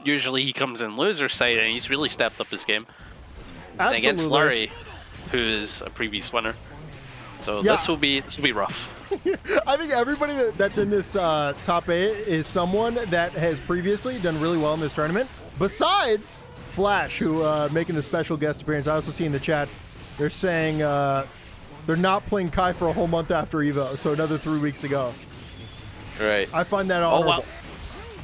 usually he comes in loser side, and he's really stepped up his game. Absolutely. And against Lurry, who is a previous winner. So this will be rough. I think everybody that's in this top 8 is someone that has previously done really well in this tournament. Besides Flash, who making a special guest appearance. I also see in the chat they're saying they're not playing Kai for a whole month after Evo, so another 3 weeks ago. Right. I find that honorable. Oh, wow.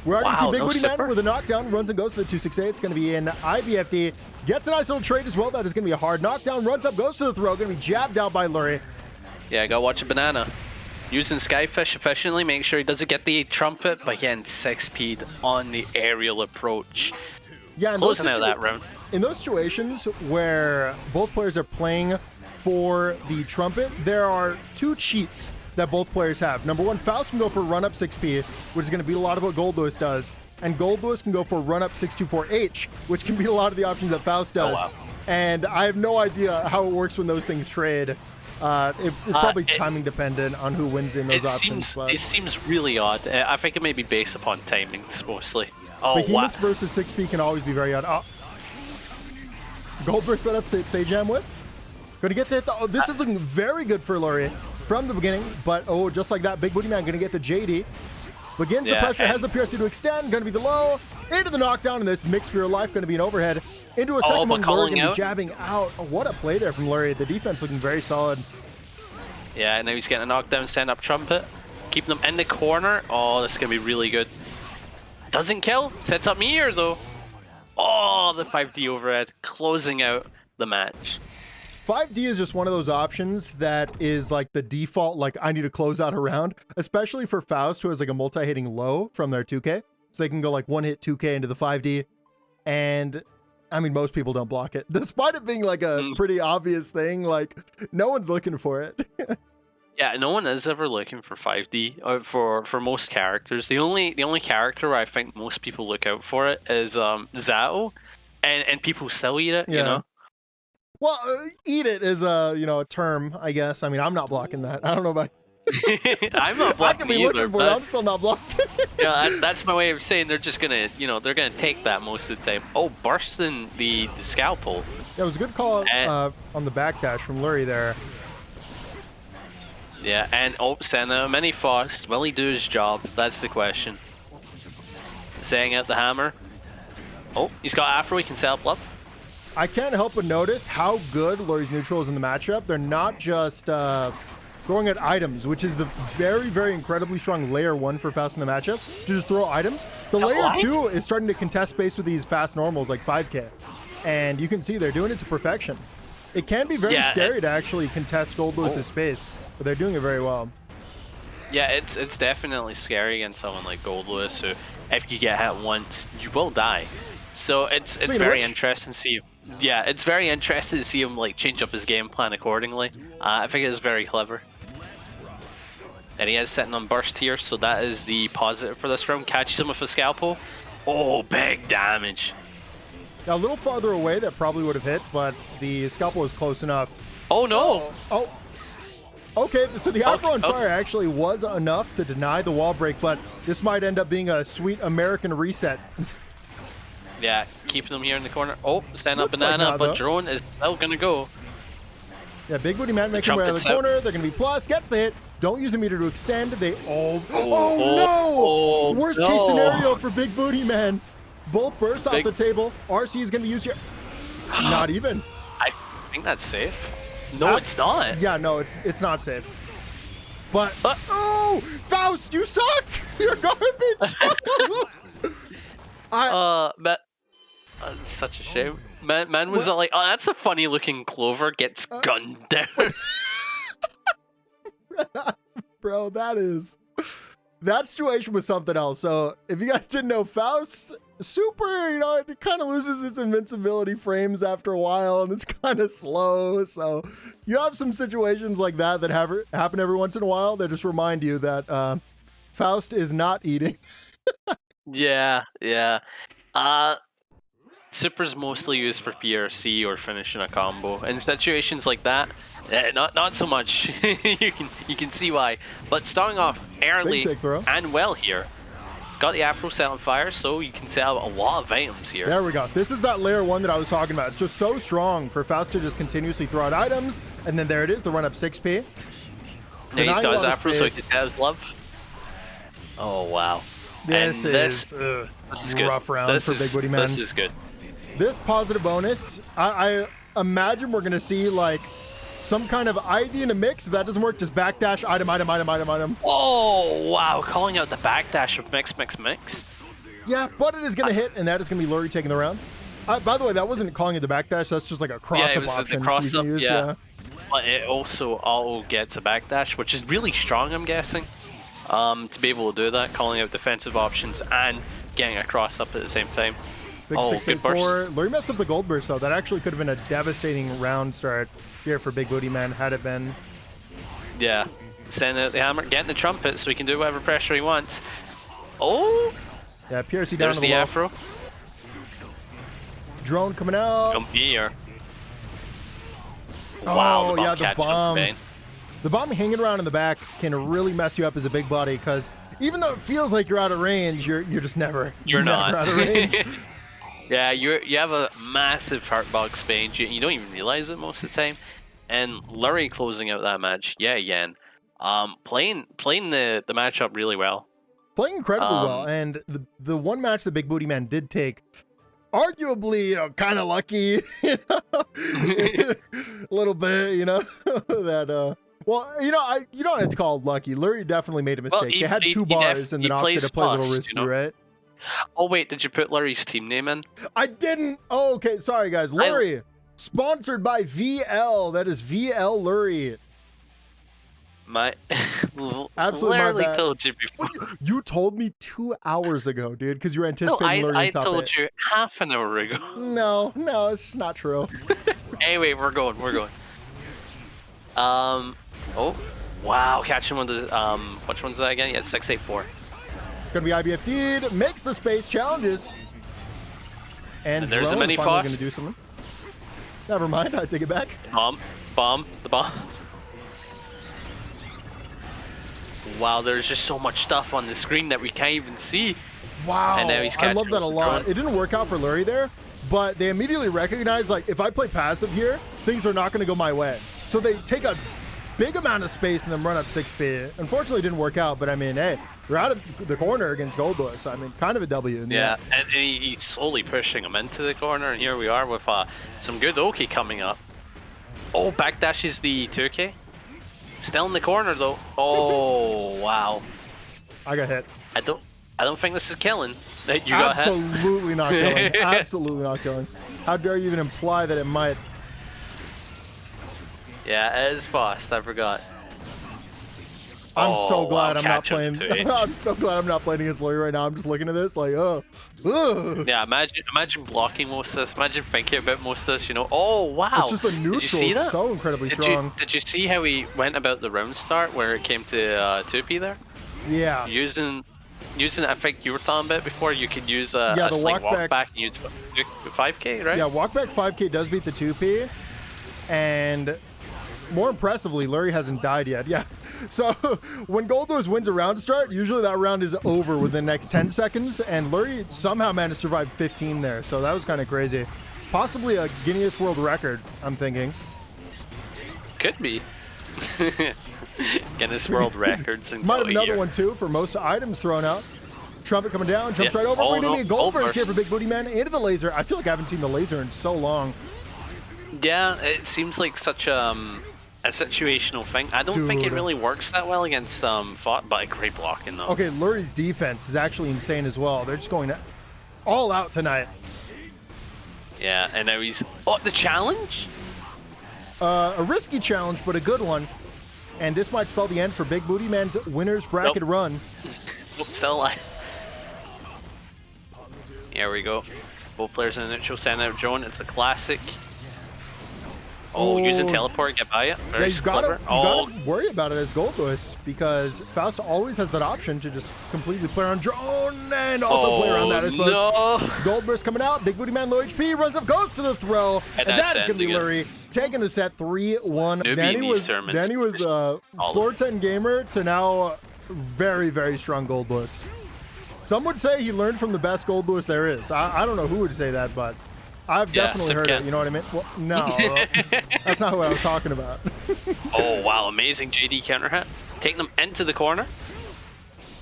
We're already see Big no Booty zipper. Man with a knockdown, runs and goes to the 268. It's going to be an IBFD. Gets a nice little trade as well. That is going to be a hard knockdown. Runs up, goes to the throw. Going to be jabbed out by Lurry. Yeah, go watch a banana. Using Skyfish efficiently, make sure he doesn't get the trumpet, but again, 6-speed on the aerial approach. Yeah, and closing out that round. In those situations where both players are playing for the trumpet, there are 2 cheats that both players have. Number 1, Faust can go for run-up 6P, which is going to beat a lot of what Goldlewis does. And Goldlewis can go for run-up 624H, which can beat a lot of the options that Faust does. Oh, wow. And I have no idea how it works when those things trade. It's probably timing dependent on who wins in those options. It seems really odd. I think it may be based upon timings mostly. Oh, Behemoths versus 6P can always be very odd. Oh. Goldberg set up Sage Jam with. Going to get the hit. Oh, this is looking very good for Lurry from the beginning, but just like that, Big Booty Man going to get the JD. Begins the pressure, has the PRC to extend, going to be the low, into the knockdown, and this mix for your life, going to be an overhead. Into a second one, Lurry going to be jabbing out. Oh, what a play there from Lurry. The defense looking very solid. Yeah, and now he's getting a knockdown, send up trumpet. Keeping them in the corner. Oh, this is going to be really good. Doesn't kill, sets up Meteor though. Oh, the 5D overhead, closing out the match. 5D is just one of those options that is like the default, like I need to close out a round, especially for Faust, who has like a multi-hitting low from their 2K. So they can go like 1-hit 2K into the 5D. And I mean, most people don't block it. Despite it being like a pretty obvious thing, like no one's looking for it. Yeah, no one is ever looking for 5D for most characters. The only character where I think most people look out for it is Zao, and people still eat it, you know? Well, eat it is a term, I guess. I mean, I'm not blocking that. I don't know about I'm not blocking I can be either, looking for it. I'm still not blocking. That's my way of saying they're just gonna, they're gonna take that most of the time. Oh, bursting the scalpel. Yeah, it was a good call on the backdash from Lurry there. Yeah, and Senna, mini Faust, will he do his job? That's the question. Saying out the hammer. Oh, he's got Afro, he can set up love. I can't help but notice how good Lurry's neutral is in the matchup. They're not just throwing at items, which is the very, very incredibly strong layer 1 for Faust in the matchup, to just throw items. The layer 2 is starting to contest space with these fast normals like 5K. And you can see they're doing it to perfection. It can be very scary to actually contest Goldlewis's space, but they're doing it very well. Yeah, it's definitely scary against someone like Goldlewis, who if you get hit once, you will die. So it's very interesting to see. Yeah, it's very interesting to see him like change up his game plan accordingly. I think it's very clever. And he is sitting on burst here, so that is the positive for this round. Catches him with a scalpel. Oh, big damage. Now, a little farther away, that probably would have hit, but the scalpel was close enough. Oh, no. Oh. Okay, so the Afro on fire actually was enough to deny the wall break, but this might end up being a sweet American reset. Yeah, keeping them here in the corner. Oh, send up banana, like but drone is still going to go. Yeah, Big Booty Man making way out of the corner. They're going to be plus. Gets the hit. Don't use the meter to extend. They all... Oh, no! Worst case scenario for Big Booty Man. Both bursts off the table. RC is going to use here. Not even. I think that's safe. No, it's not. Yeah, no, it's not safe. But... oh! Faust, you suck! You're garbage! But it's such a shame. Man was like, oh, that's a funny looking clover, gets gunned down. Bro, that situation was something else. So if you guys didn't know, Faust, super, it kind of loses its invincibility frames after a while, and it's kind of slow. So you have some situations like that happen every once in a while that just remind you that Faust is not eating. Yeah. Super's mostly used for PRC or finishing a combo. In situations like that, not so much. you can see why. But starting off early and well here. got the Afro set on fire, so you can sell a lot of items here. There we go. This is that layer 1 that I was talking about. It's just so strong for Faust to just continuously throw out items, and then there it is, the run up 6p. Now he's got his Afro, so he can have his love. Oh, wow. This is good. Rough round for Big Booty Man. This is good. This positive bonus, I imagine we're going to see like some kind of ID in a mix. If that doesn't work, just backdash, item, item, item, item, item. Oh, wow. Calling out the backdash of mix, mix, mix. Yeah, but it is going to hit, and that is going to be Lurry taking the round. By the way, that wasn't calling it the backdash. That's just like a cross-up option. The cross-up, use, yeah. But it also auto gets a backdash, which is really strong, I'm guessing. To be able to do that, calling out defensive options and getting a cross-up at the same time. Big 684. Lurry messed up the gold burst, though. That actually could have been a devastating round start here for Big Booty Man, had it been. Yeah. Sending out the hammer, getting the trumpet so he can do whatever pressure he wants. Oh! Yeah, PRC down There's to the the low. Afro. Drone coming out. Come here. Wow, oh, the bomb yeah, the catching bomb. him. The bomb hanging around in the back can really mess you up as a big body, because even though it feels like you're out of range, you're just never. You're not out of range. Yeah, you have a massive heart box range. You don't even realize it most of the time. And Lurry closing out that match, yeah, again. Playing the matchup really well. Playing incredibly well, and the one match that Big Booty Man did take, arguably, kind of lucky, a little bit, that. Well, you don't have to call it lucky. Lurry definitely made a mistake. Well, they had two bars and then opted to play a little risky, right? Oh wait, did you put Lurry's team name in? I didn't. Oh, okay. Sorry, guys. Lurry, sponsored by VL. That is VL Lurry. Absolutely literally told you before. You told me 2 hours ago, dude, because you were anticipating Lurry. I told you half an hour ago. No, it's just not true. Anyway, we're going. Oh, wow, catching one of the, which one's that again? Yeah, 684. It's gonna be IBFD'd, makes the space challenges. And there's a mini Faust. Faust. Gonna do something. Never mind, I take it back. The bomb. Wow, there's just so much stuff on the screen that we can't even see. Wow, and now he's I love that a lot. It didn't work out for Lurry there, but they immediately recognized, like, if I play passive here, things are not gonna go my way. So they take a big amount of space and then run up 6p. Unfortunately, it didn't work out, but I mean, hey, we're out of the corner against Goldlewis, so I mean, kind of a W. Yeah, and he's slowly pushing him into the corner, and here we are with some good Oki coming up. Oh, backdashes the 2K. Still in the corner though. Oh, wow. I got hit. I don't think this is killing. You got hit. Absolutely not killing. Absolutely not killing. How dare you even imply that it might? Yeah, it is Faust. I forgot. I'm so glad wow, I'm not playing. I'm so glad I'm not playing against Lurry right now. I'm just looking at this like, Yeah, imagine blocking most of this. Imagine thinking about most of this. Oh, wow. It's just the neutral. Did you see that? So incredibly strong. Did you see how he went about the round start where it came to 2P there? Yeah. Using, I think you were talking about before. You could use a sling walk back and use 5K, right? Yeah, walk back 5K does beat the 2P, and more impressively, Lurry hasn't died yet. Yeah. So when Goldlewis wins a round start, usually that round is over within the next 10 seconds, and Lurry somehow managed to survive 15 there. So that was kind of crazy. Possibly a Guinness World Record, I'm thinking. Could be. Guinness World Records. Might have another one too for most items thrown out. Trumpet coming down, jumps right over. We're going to need a gold burst here for Big Booty Man into the laser. I feel like I haven't seen the laser in so long. Yeah, it seems like such a situational thing. I don't think it really works that well against Faust, but great blocking though. Okay, Lurry's defense is actually insane as well. They're just going all out tonight. Yeah, and now he's the challenge. A risky challenge, but a good one. And this might spell the end for Big Booty Man's winners bracket run. Still alive. Here we go. Both players in the neutral send out drone. It's a classic. Oh, using teleport, get by it. Very clever. You gotta worry about it as Goldlewis, because Faust always has that option to just completely play around drone and also play around that, I suppose. No. Gold burst coming out. Big Booty Man, low HP, runs up, goes for the throw, and that is going to be Lurry taking the set 3-1. Danny was floor 10 gamer to now very, very strong Goldlewis. Some would say he learned from the best Goldlewis there is. I don't know who would say that, but I've definitely heard it. You know what I mean? Well, no, that's not what I was talking about. Oh, wow. Amazing JD counter hit. Taking them into the corner.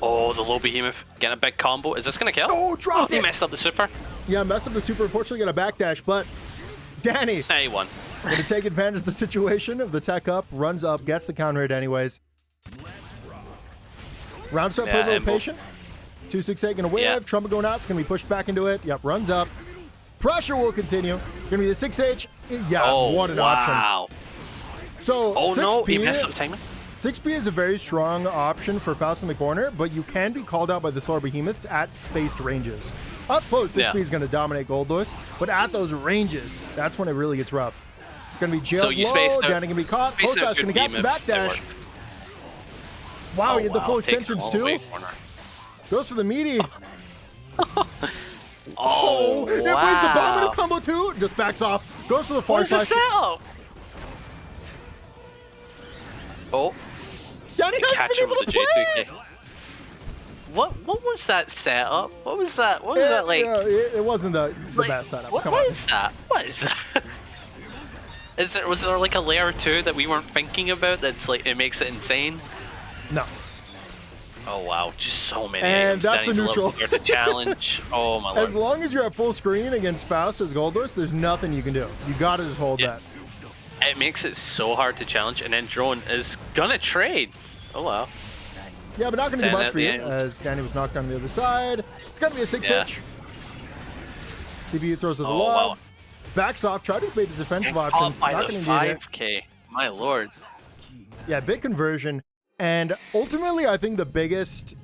Oh, the low behemoth. Getting a big combo. Is this going to kill? Oh, dropped it. He messed up the super. Yeah, messed up the super. Unfortunately, got a backdash, but Danny. He won. Going to take advantage of the situation of the tech up, runs up, gets the counter hit anyways. Round start, play a little patient. 268 going to wave. Yeah. Trumpet going out. It's going to be pushed back into it. Yep, runs up. Pressure will continue. Going to be the 6H. Yeah, what an option. So, oh 6P, no, he messed up the timing. 6P is a very strong option for Faust in the corner, but you can be called out by the slower behemoths at spaced ranges. Up close, 6P is going to dominate Goldlewis, but at those ranges, that's when it really gets rough. It's going to be jailed low, Danny going to be caught, post dash going to catch the backdash. Wow, he had the full extensions too. Goes for the meaty. Oh, it wow. waves the bomb in a combo too. Just backs off. Goes for the far side. What's the setup? Oh. Danny hasn't been able to play. What was that setup? What was that? What was that like? Yeah, it wasn't the best setup. What is that? What is that? Was there like a layer 2 that we weren't thinking about that's like it makes it insane? No. Oh wow, just so many. And that's the neutral. The challenge. Oh my lord. As long as you're at full screen against Faust as Goldlewis, there's nothing you can do. You gotta just hold that. It makes it so hard to challenge, and then Drone is gonna trade. Oh wow. Yeah, but not gonna do much for you, as Danny was knocked on the other side. It's gonna be a 6H. CPU throws to the love. Wow. Backs off, try to make the defensive option. By not the gonna 5K. My lord. Yeah, big conversion. And ultimately, I think the biggest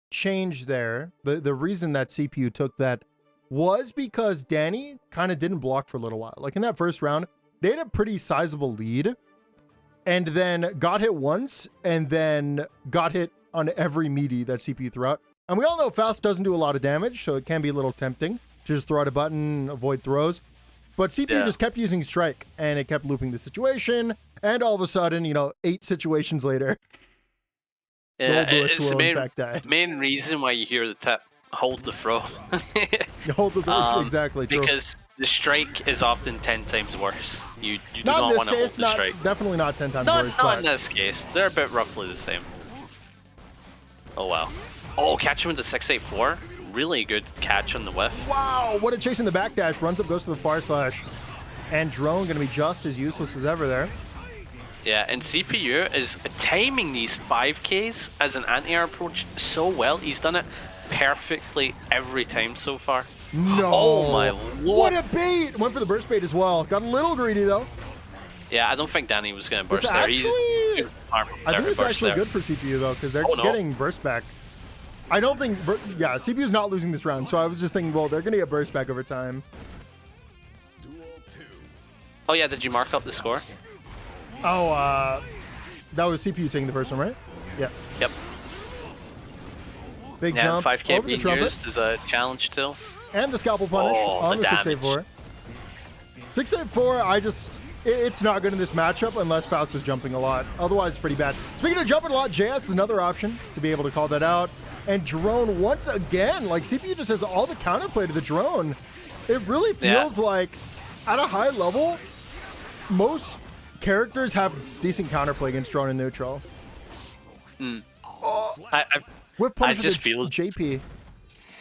change there, the reason that CPU took that was because Danny kind of didn't block for a little while. Like in that first round, they had a pretty sizable lead and then got hit once and then got hit on every meaty that CPU threw out. And we all know Faust doesn't do a lot of damage, so it can be a little tempting to just throw out a button, avoid throws. But CPU just kept using strike and it kept looping the situation. And all of a sudden, 8 situations later, it's the main reason why you hear the tip, hold the throw. Hold the throw, exactly. True. Because the strike is often 10 times worse. You do not want to hold the strike. Definitely not 10 times worse. Not in this case. They're a bit roughly the same. Oh wow. Oh, catch him with the 684. Really good catch on the whiff. Wow, what a chase in the backdash. Runs up, goes to the far slash. And Drone going to be just as useless as ever there. Yeah, and CPU is timing these 5Ks as an anti-air approach so well. He's done it perfectly every time so far. No. Oh my lord. What a bait. Went for the burst bait as well. Got a little greedy though. Yeah, I don't think Danny was going to burst there. I think it's actually good for CPU though, because they're getting burst back. I don't think, CPU's not losing this round. So I was just thinking, well, they're going to get burst back over time. Oh yeah, did you mark up the score? Oh, that was CPU taking the first one, right? Yeah. Yep. Big jump 5K over the trumpet. Used as a challenge still. And the scalpel punish on the 684. 684, it's not good in this matchup unless Faust is jumping a lot. Otherwise, it's pretty bad. Speaking of jumping a lot, JS is another option to be able to call that out. And Drone, once again, like CPU just has all the counterplay to the Drone. It really feels like at a high level, most characters have decent counterplay against Drone and neutral. I just feel JP.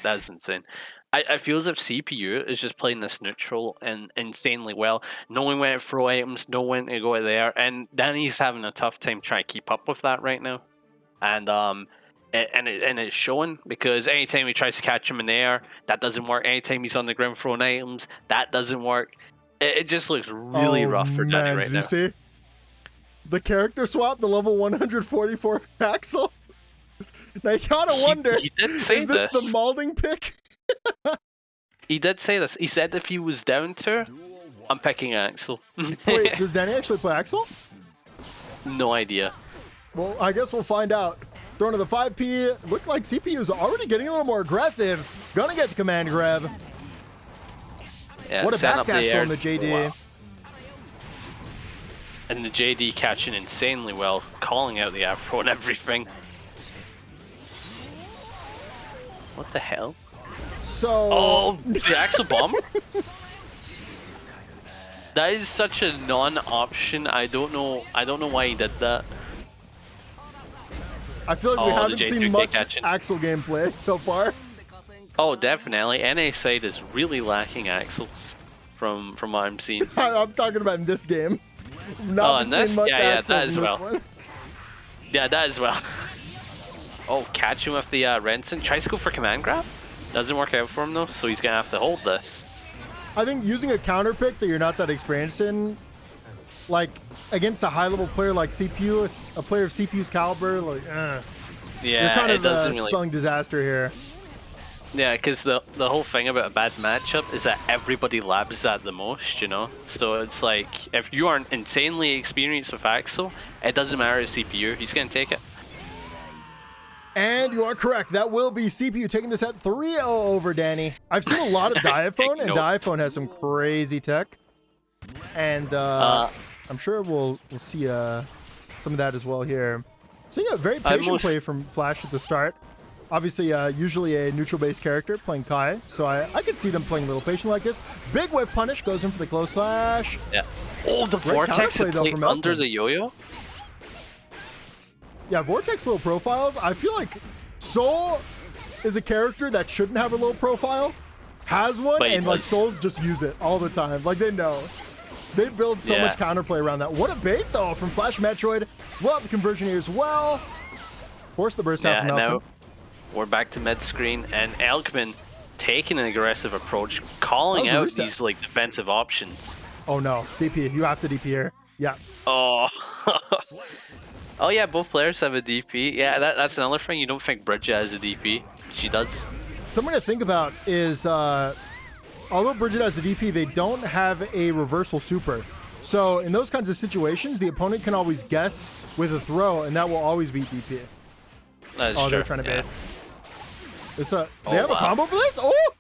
That's insane. I feel as if CPU is just playing this neutral and insanely well, knowing when to throw items, knowing when to go there, and Danny's having a tough time trying to keep up with that right now. And it's showing, because anytime he tries to catch him in the air, that doesn't work. Anytime he's on the ground throwing items, that doesn't work. It just looks really rough for Danny right now. Did you see the character swap, the level 144 Axel? Now you gotta wonder, he did say is this the Malding pick? He did say this. He said if he was down to, I'm picking Axel. Wait, does Danny actually play Axel? No idea. Well, I guess we'll find out. Throwing to the 5P. Looked like CPU's already getting a little more aggressive. Gonna get the command grab. Yeah, what a backdash from the JD. Wow. And the JD catching insanely well, calling out the afro and everything. What the hell? So. Oh, the Axel Bomber? That is such a non-option. I don't know why he did that. I feel like we haven't seen much catching. Axel gameplay so far. Oh, definitely. NA side is really lacking Axels from what I'm seeing. I'm talking about in this game. Not this, much yeah, Axel that as in this well. one. Yeah, that as well. Oh, catch him with the Renson. Tries to go for command grab. Doesn't work out for him though, so he's gonna have to hold this. I think using a counter pick that you're not that experienced in, like against a high level player like CPU, a player of CPU's caliber, like, yeah, you're kind it of doesn't really spelling disaster here. Yeah, because the whole thing about a bad matchup is that everybody labs that the most, you know? So it's like, if you aren't insanely experienced with Axel, it doesn't matter his CPU, he's going to take it. And you are correct. That will be CPU taking this at 3-0 over Danny. I've seen a lot of Diaphone, and Diaphone has some crazy tech. And I'm sure we'll see some of that as well here. So yeah, very patient play from Flash at the start. Obviously, usually a neutral-based character playing Kai, so I could see them playing a little patient like this. Big whip punish goes in for the close slash. Yeah. Oh, the Vortex is played under the yo-yo? Yeah, Vortex low profiles. I feel like Soul is a character that shouldn't have a low profile, has one, and like Souls just use it all the time. Like they know. They build so much counterplay around that. What a bait though from FlashMetroid. We'll have the conversion here as well. Force the burst out from Elkmin. Now we're back to mid screen, and Elkmin taking an aggressive approach, calling out these like defensive options. Oh no, DP. You have to DP here. Yeah. Oh. Oh yeah, both players have a DP. Yeah, that's another thing. You don't think Bridget has a DP. She does. Something to think about is, although Bridget has a DP, they don't have a reversal super. So in those kinds of situations, the opponent can always guess with a throw, and that will always beat DP. That is true. They're trying to bait. They have a combo for this? Oh!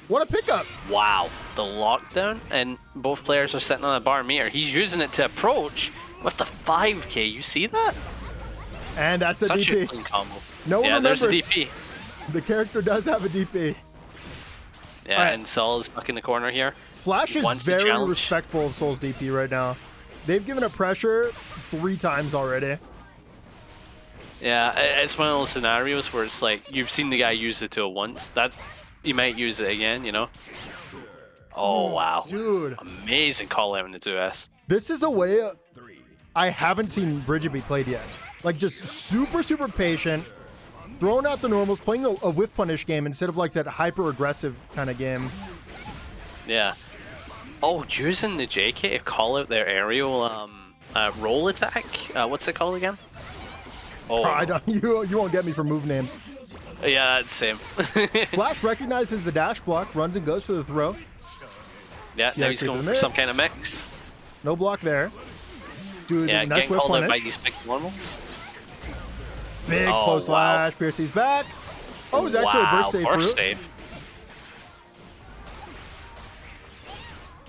What a pickup! Wow, the lockdown, and both players are sitting on a bar meter. He's using it to approach with the 5K. You see that? And that's a Such DP. A clean combo. No one remembers. There's a DP. The character does have a DP. Yeah, and Sol is stuck in the corner here. Flash is very respectful of Sol's DP right now. They've given it pressure 3 times already. Yeah, it's one of those scenarios where it's like, you've seen the guy use it to it once, that you might use it again, you know? Oh, wow. Dude. Amazing call out in the 2S. This is a way I haven't seen Bridget be played yet. Like, just super, super patient, throwing out the normals, playing a whiff punish game instead of like that hyper-aggressive kind of game. Yeah. Oh, using the JK to call out their aerial roll attack. What's it called again? Oh, I don't, you won't get me for move names. Yeah, that's same. Flash recognizes the dash block, runs and goes for the throw. Yeah, now he's going for some kind of mix. No block there. Dude, yeah, nice getting whip called punish. out by these big normals. Big close slash. Piercy's back. Oh, it was actually a burst save. Burst save.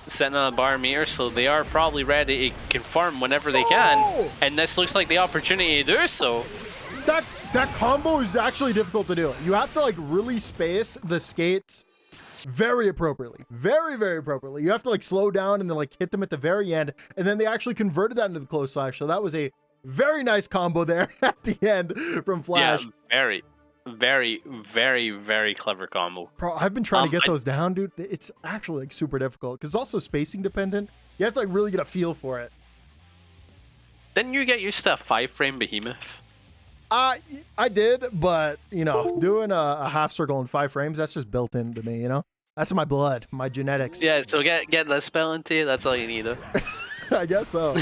Setting on a bar meter, so they are probably ready to confirm whenever they can. And this looks like the opportunity to do so. That combo is actually difficult to do. You have to like really space the skates very appropriately. Very, very appropriately. You have to like slow down and then like hit them at the very end. And then they actually converted that into the close slash. So that was a very nice combo there at the end from Flash. Yeah, very, very, very, very clever combo. Bro, I've been trying to get those down, dude. It's actually like super difficult because it's also spacing dependent. You have to like really get a feel for it. Didn't you get used to a 5-frame behemoth? I did, but you know, doing a half circle in 5 frames, that's just built into me, you know? That's my blood, my genetics. Yeah, so get that spell into you, that's all you need. I guess so.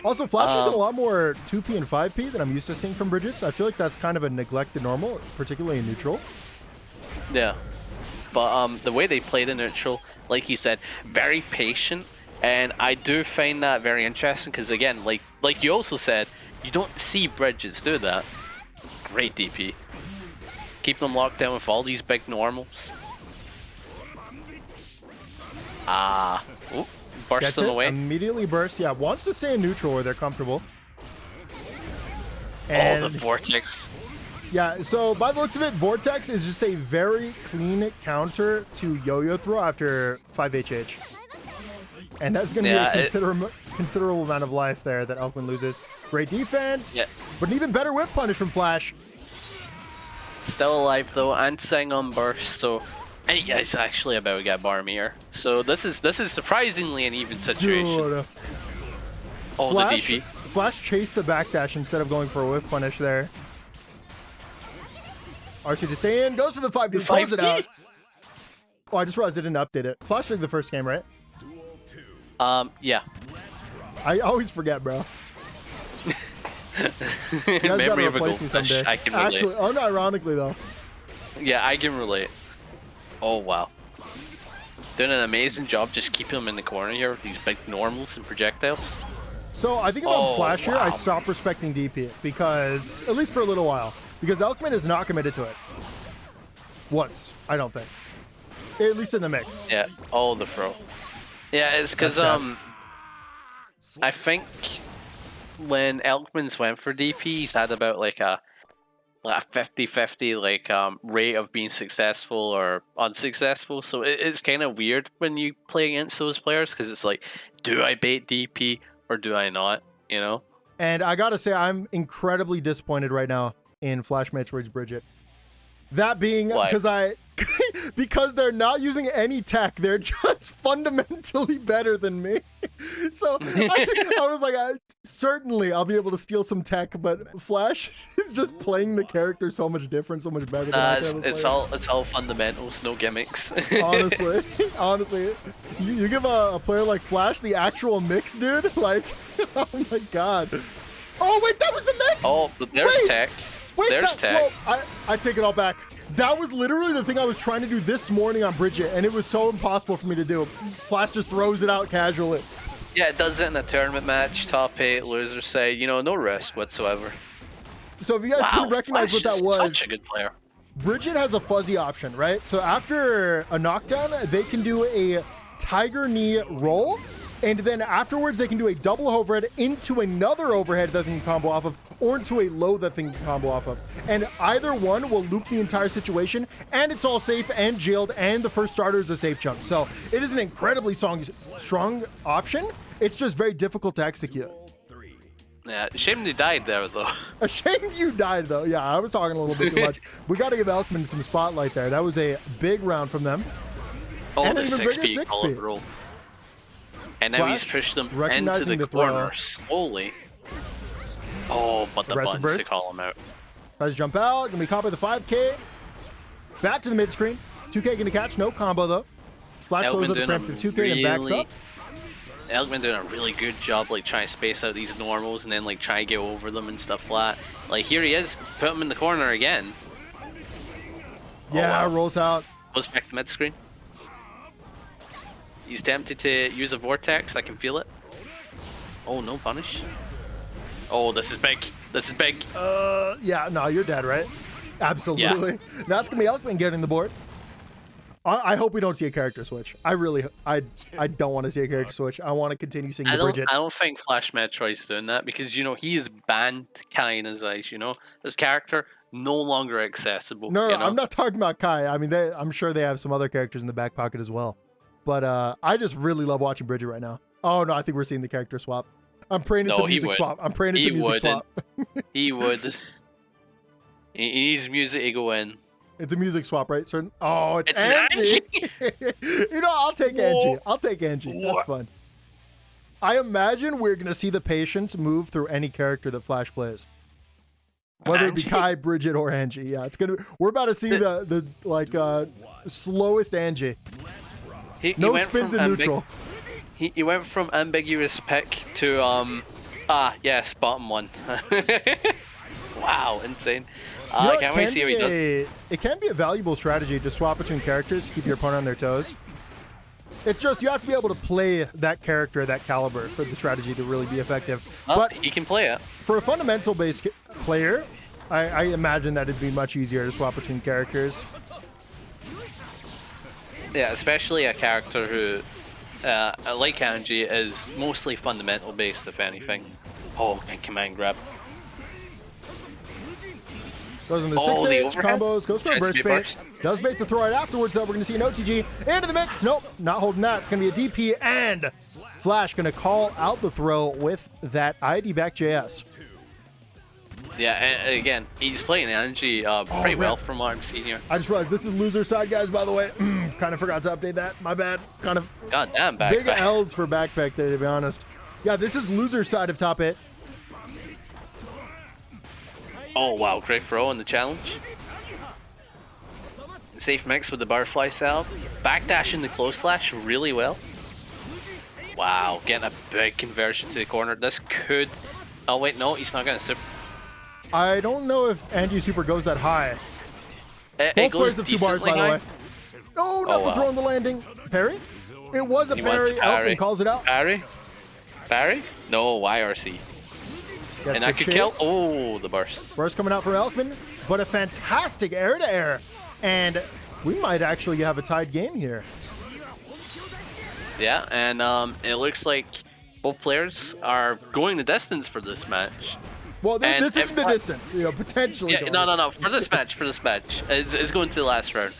Also, Flash using a lot more 2P and 5P than I'm used to seeing from Bridget, so I feel like that's kind of a neglected normal, particularly in neutral. Yeah. But the way they played in neutral, like you said, very patient, and I do find that very interesting because again, like you also said, you don't see Bridges do that. Great DP. Keep them locked down with all these big normals. Burst them away. Immediately burst. Yeah, wants to stay in neutral where they're comfortable. And the vortex. Yeah, so by the looks of it, Vortex is just a very clean counter to Yo-Yo throw after 5HH. And that's going to be a considerable amount of life there that Elkmin loses. Great defense, but an even better whip punish from Flash. Still alive though, and sitting on burst, so it's actually about to get Barmir. So this is surprisingly an even situation. Dude. Oh, Flash, the DP. Flash chased the backdash instead of going for a whip punish there. RC to stay in, goes to the 5D, close it out. Oh, I just realized I didn't update it. Flash took the first game, right? Yeah. I always forget, bro. You guys Memory gotta of a replace me someday. I can relate. Actually, unironically though. Yeah, I can relate. Oh wow. Doing an amazing job just keeping him in the corner here with these big normals and projectiles. So I think if I'm Flash here, I stop respecting DP because, at least for a little while, because Elkmin is not committed to it. Once, I don't think. At least in the mix. Yeah, the throw. Yeah, it's because I think when Elkman's went for DP, he's had about like a 50-50 rate of being successful or unsuccessful. So it's kind of weird when you play against those players because it's like, do I bait DP or do I not? You know. And I gotta say, I'm incredibly disappointed right now in FlashMetroid's Bridget. That being because they're not using any tech. They're just fundamentally better than me. So I was like, certainly I'll be able to steal some tech, but Flash is just playing the character so much different, so much better than it's all fundamentals, no gimmicks. honestly, you give a player like Flash the actual mix, dude. Like, oh my god. Oh wait, that was the mix. Oh, but there's tech. There's tech. Well, I take it all back. That was literally the thing I was trying to do this morning on Bridget, and it was so impossible for me to do. Flash just throws it out casually. Yeah, it does it in a tournament match. Top 8, losers say, no risk whatsoever. So if you guys didn't recognize what that was, such a good player. Bridget has a fuzzy option, right? So after a knockdown, they can do a tiger knee roll, and then afterwards they can do a double overhead into another overhead that they can combo off of, or into a low that they can combo off of. And either one will loop the entire situation, and it's all safe and jailed, and the first starter is a safe jump. So it is an incredibly strong option. It's just very difficult to execute. Yeah, shame they died there, though. A shame you died, though. Yeah, I was talking a little bit too much. We got to give Elkmin some spotlight there. That was a big round from them. Oh, and the 6P call roll. And now he's pushed them into the corner slowly. Oh, but the buttons to call him out. Tries to jump out. Gonna be caught by the 5K. Back to the mid screen. 2K gonna catch. No combo though. Flash throws up the preemptive 2K and backs up. Elkmin doing a really good job, like trying to space out these normals and then like try to get over them and stuff like that. Like here he is, put him in the corner again. Yeah, rolls out. Goes back to mid screen. He's tempted to use a vortex. I can feel it. Oh, no punish. Oh, this is big. This is big. Yeah, no, you're dead, right? Absolutely. Yeah. That's gonna be Elkmin getting the board. I hope we don't see a character switch. I don't want to see a character switch. I want to continue seeing the Bridget. I don't think FlashMetroid's doing that because he is banned Kai in his eyes. This character no longer accessible. No, I'm not talking about Kai. I mean, I'm sure they have some other characters in the back pocket as well. But I just really love watching Bridget right now. Oh no, I think we're seeing the character swap. I'm praying it's a music swap. I'm praying it's a music swap. He would. He needs music to go in. It's a music swap, right? Certain. Oh, it's Angie. I'll take Angie. I'll take Angie. That's fun. I imagine we're gonna see the patience move through any character that Flash plays, whether it be Kai, Bridget, or Angie. Yeah, it's gonna. We're about to see the slowest Angie. No spins in neutral. He went from ambiguous pick to yes, bottom one. Wow, insane. I can't wait to see what he does. It can be a valuable strategy to swap between characters to keep your opponent on their toes. It's just you have to be able to play that character, that caliber, for the strategy to really be effective. But he can play it. For a fundamental-based player, I imagine that it'd be much easier to swap between characters. Yeah, especially a character who, like Angie, is mostly fundamental-based, if anything. Oh, and command grab. Goes in the Oh, 6H, overhead. combos, goes for a Tries to burst be bait. Does bait the throw right afterwards, though. We're going to see an OTG into the mix. Nope, not holding that. It's going to be a DP, and Flash going to call out the throw with that ID back JS. Yeah, and again, he's playing Angie pretty well from what I'm seeing here. I just realized this is loser side, guys, by the way. Kind of forgot to update that. My bad. Kind of God damn, big backpack. L's for backpack there, to be honest. Yeah, this is loser side of top 8. Oh, wow. Great throw in the challenge. Safe mix with the butterfly setup. Backdashing the close slash really well. Wow, getting a big conversion to the corner. This could... Oh, wait, no, he's not going to super. I don't know if Angie Super goes that high. It Both goes players have 2 bars, by the way. Oh, not the throw on the landing. Parry? It was a parry. Elkmin calls it out. Parry? Parry? No, YRC. Gets And that the could kill. chase. Oh, the burst. Burst coming out from Elkmin, but a fantastic air-to-air. And we might actually have a tied game here. Yeah, and it looks like both players are going the distance for this match. Well, this isn't the distance, you know, potentially. Yeah, no. For this match, it's going to the last round.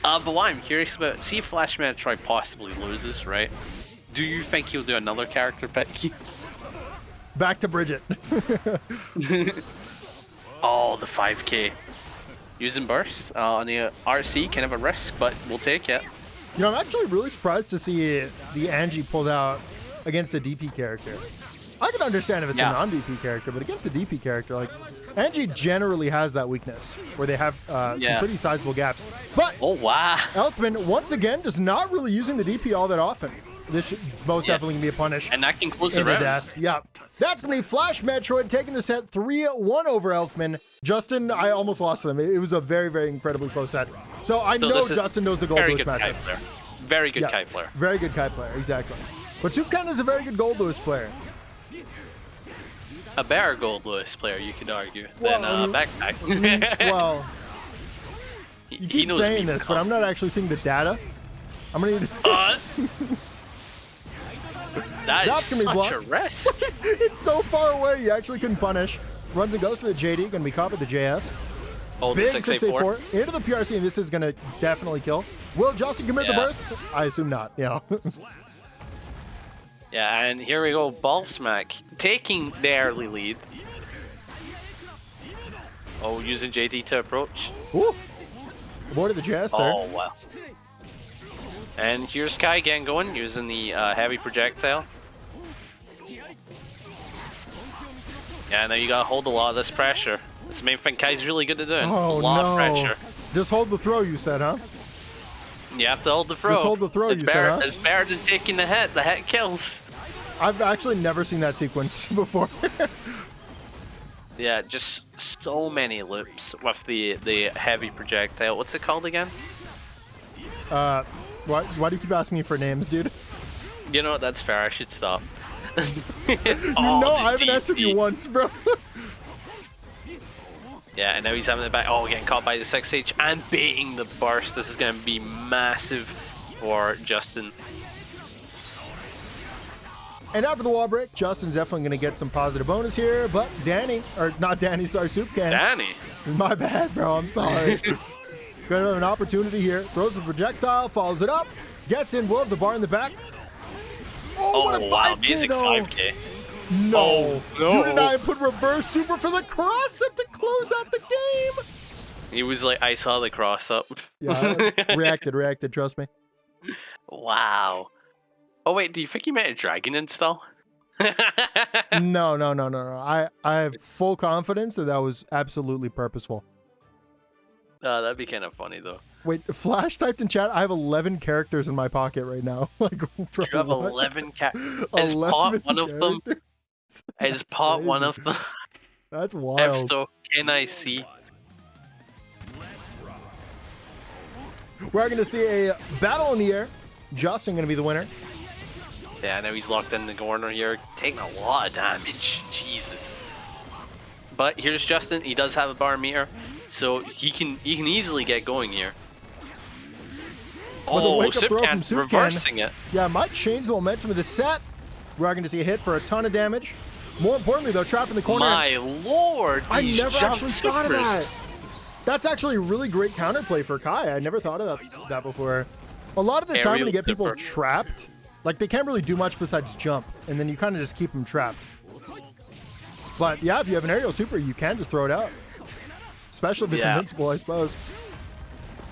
But what I'm curious about, see if FlashMetroid possibly loses, right? Do you think he'll do another character pick? Back to Bridget. Oh, the 5k. Using burst on the RC, kind of a risk, but we'll take it. You know, I'm actually really surprised to see the Angie pulled out against a DP character. I can understand if it's a non-DP character, but against a DP character, like, Angie generally has that weakness where they have some pretty sizable gaps. But oh, wow. Elkmin, once again, just not really using the DP all that often. This should most definitely be a punish. And that can close the into round. death. Yeah. That's going to be FlashMetroid taking the set 3-1 over Elkmin. Justin, I almost lost to them. It was a very, very incredibly close set. So I know Justin knows the Goldlewis matchup. Very good Kai player. Very good Kai player, exactly. But soopcan is a very good Goldlewis player. A better Goldlewis player, you could argue, than backpack. Well, you keep saying this, but I'm not actually seeing the data. I'm going to need That's such a risk. It's so far away, you actually couldn't punish. Runs and goes to the JD, going to be caught with the JS. Oh, the Big 684. Into the PRC, and this is going to definitely kill. Will Justin commit the burst? I assume not, yeah. Yeah, and here we go, Ball Smack, taking the early lead. Oh, using JD to approach. Ooh. Avoided the JS there. Oh, wow. And here's Kai again going, using the heavy projectile. Yeah, now you gotta hold a lot of this pressure. That's the main thing Kai's really good at doing. Oh, a lot of pressure. Just hold the throw, you said, huh? You have to hold the throw. Just hold the throw, it's you better, said, huh? It's better than taking the hit. The hit kills. I've actually never seen that sequence before. Yeah, just so many loops with the heavy projectile. What's it called again? Why do you keep asking me for names, dude? You know what? That's fair. I should stop. I haven't answered you once, bro. Yeah, and now he's having it back. Oh, getting caught by the 6H and baiting the burst. This is going to be massive for Justin. And after the wall break, Justin's definitely going to get some positive bonus here, but Danny, or not Danny, sorry, soopcan. Danny. My bad, bro. I'm sorry. Gonna have an opportunity here. Throws the projectile, follows it up, gets in. Will have the bar in the back. Oh, what a 5K, wow, music though. 5K. No. Oh, no. You and I put reverse super for the cross up to close out the game. He was like, I saw the cross up. Yeah, reacted, trust me. Wow. Oh, wait, do you think he made a dragon install? No. I have full confidence that that was absolutely purposeful. That'd be kind of funny, though. Wait, Flash typed in chat, I have 11 characters in my pocket right now. Like, You have 11 Is 11 Pot one of them? Is Pot one of them? That's wild. If so, can I see? We're going to see a battle in the air. Justin going to be the winner. Yeah, now he's locked in the corner here, taking a lot of damage. Jesus. But here's Justin. He does have a bar meter, so he can easily get going here. Oh, soopcan reversing it. Yeah, might change the momentum of the set. We're going to see a hit for a ton of damage. More importantly, though, trapped in the corner. My lord, I never actually thought of that. That's actually a really great counterplay for Kai. I never thought of that before. A lot of the time when you get people trapped, like they can't really do much besides jump, and then you kind of just keep them trapped. But yeah, if you have an aerial super, you can just throw it out. Especially if it's invincible, I suppose.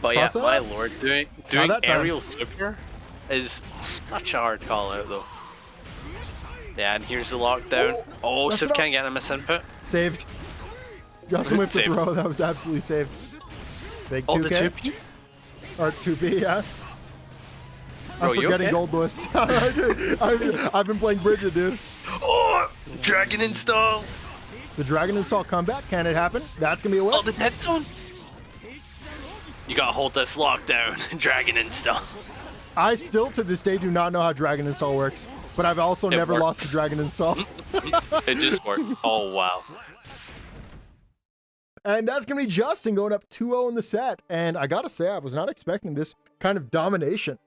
But yeah, my lord, doing aerial super is such a hard call out though. Yeah, and here's the lockdown. Oh, Sip can't get a miss input. Saved. Justin went for throw. That was absolutely saved. Big 2K. Oh, the 2P? Or 2P, yeah. Bro, I'm forgetting Goldlewis. I've been playing Bridget, dude. Oh, dragon install. The dragon install comeback. Can it happen? That's going to be a whip. Oh, the dead zone. You got to hold this lockdown. Dragon install. I still, to this day, do not know how dragon install works. But I've also never lost a dragon install. It just worked. Oh, wow. And that's going to be Justin going up 2-0 in the set. And I got to say, I was not expecting this kind of domination.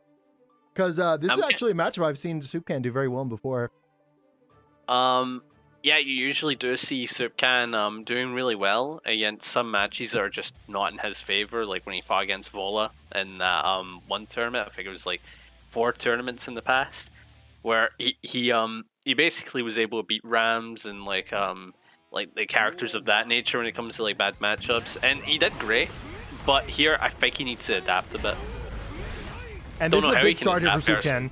Because this is actually a matchup I've seen soopcan do very well before. Yeah, you usually do see soopcan doing really well against some matches that are just not in his favor. Like when he fought against Vola in that one tournament. I think it was like 4 tournaments in the past. Where he basically was able to beat Rams and like the characters of that nature when it comes to like bad matchups, and he did great. But here, I think he needs to adapt a bit. And this is a big start here for soopcan.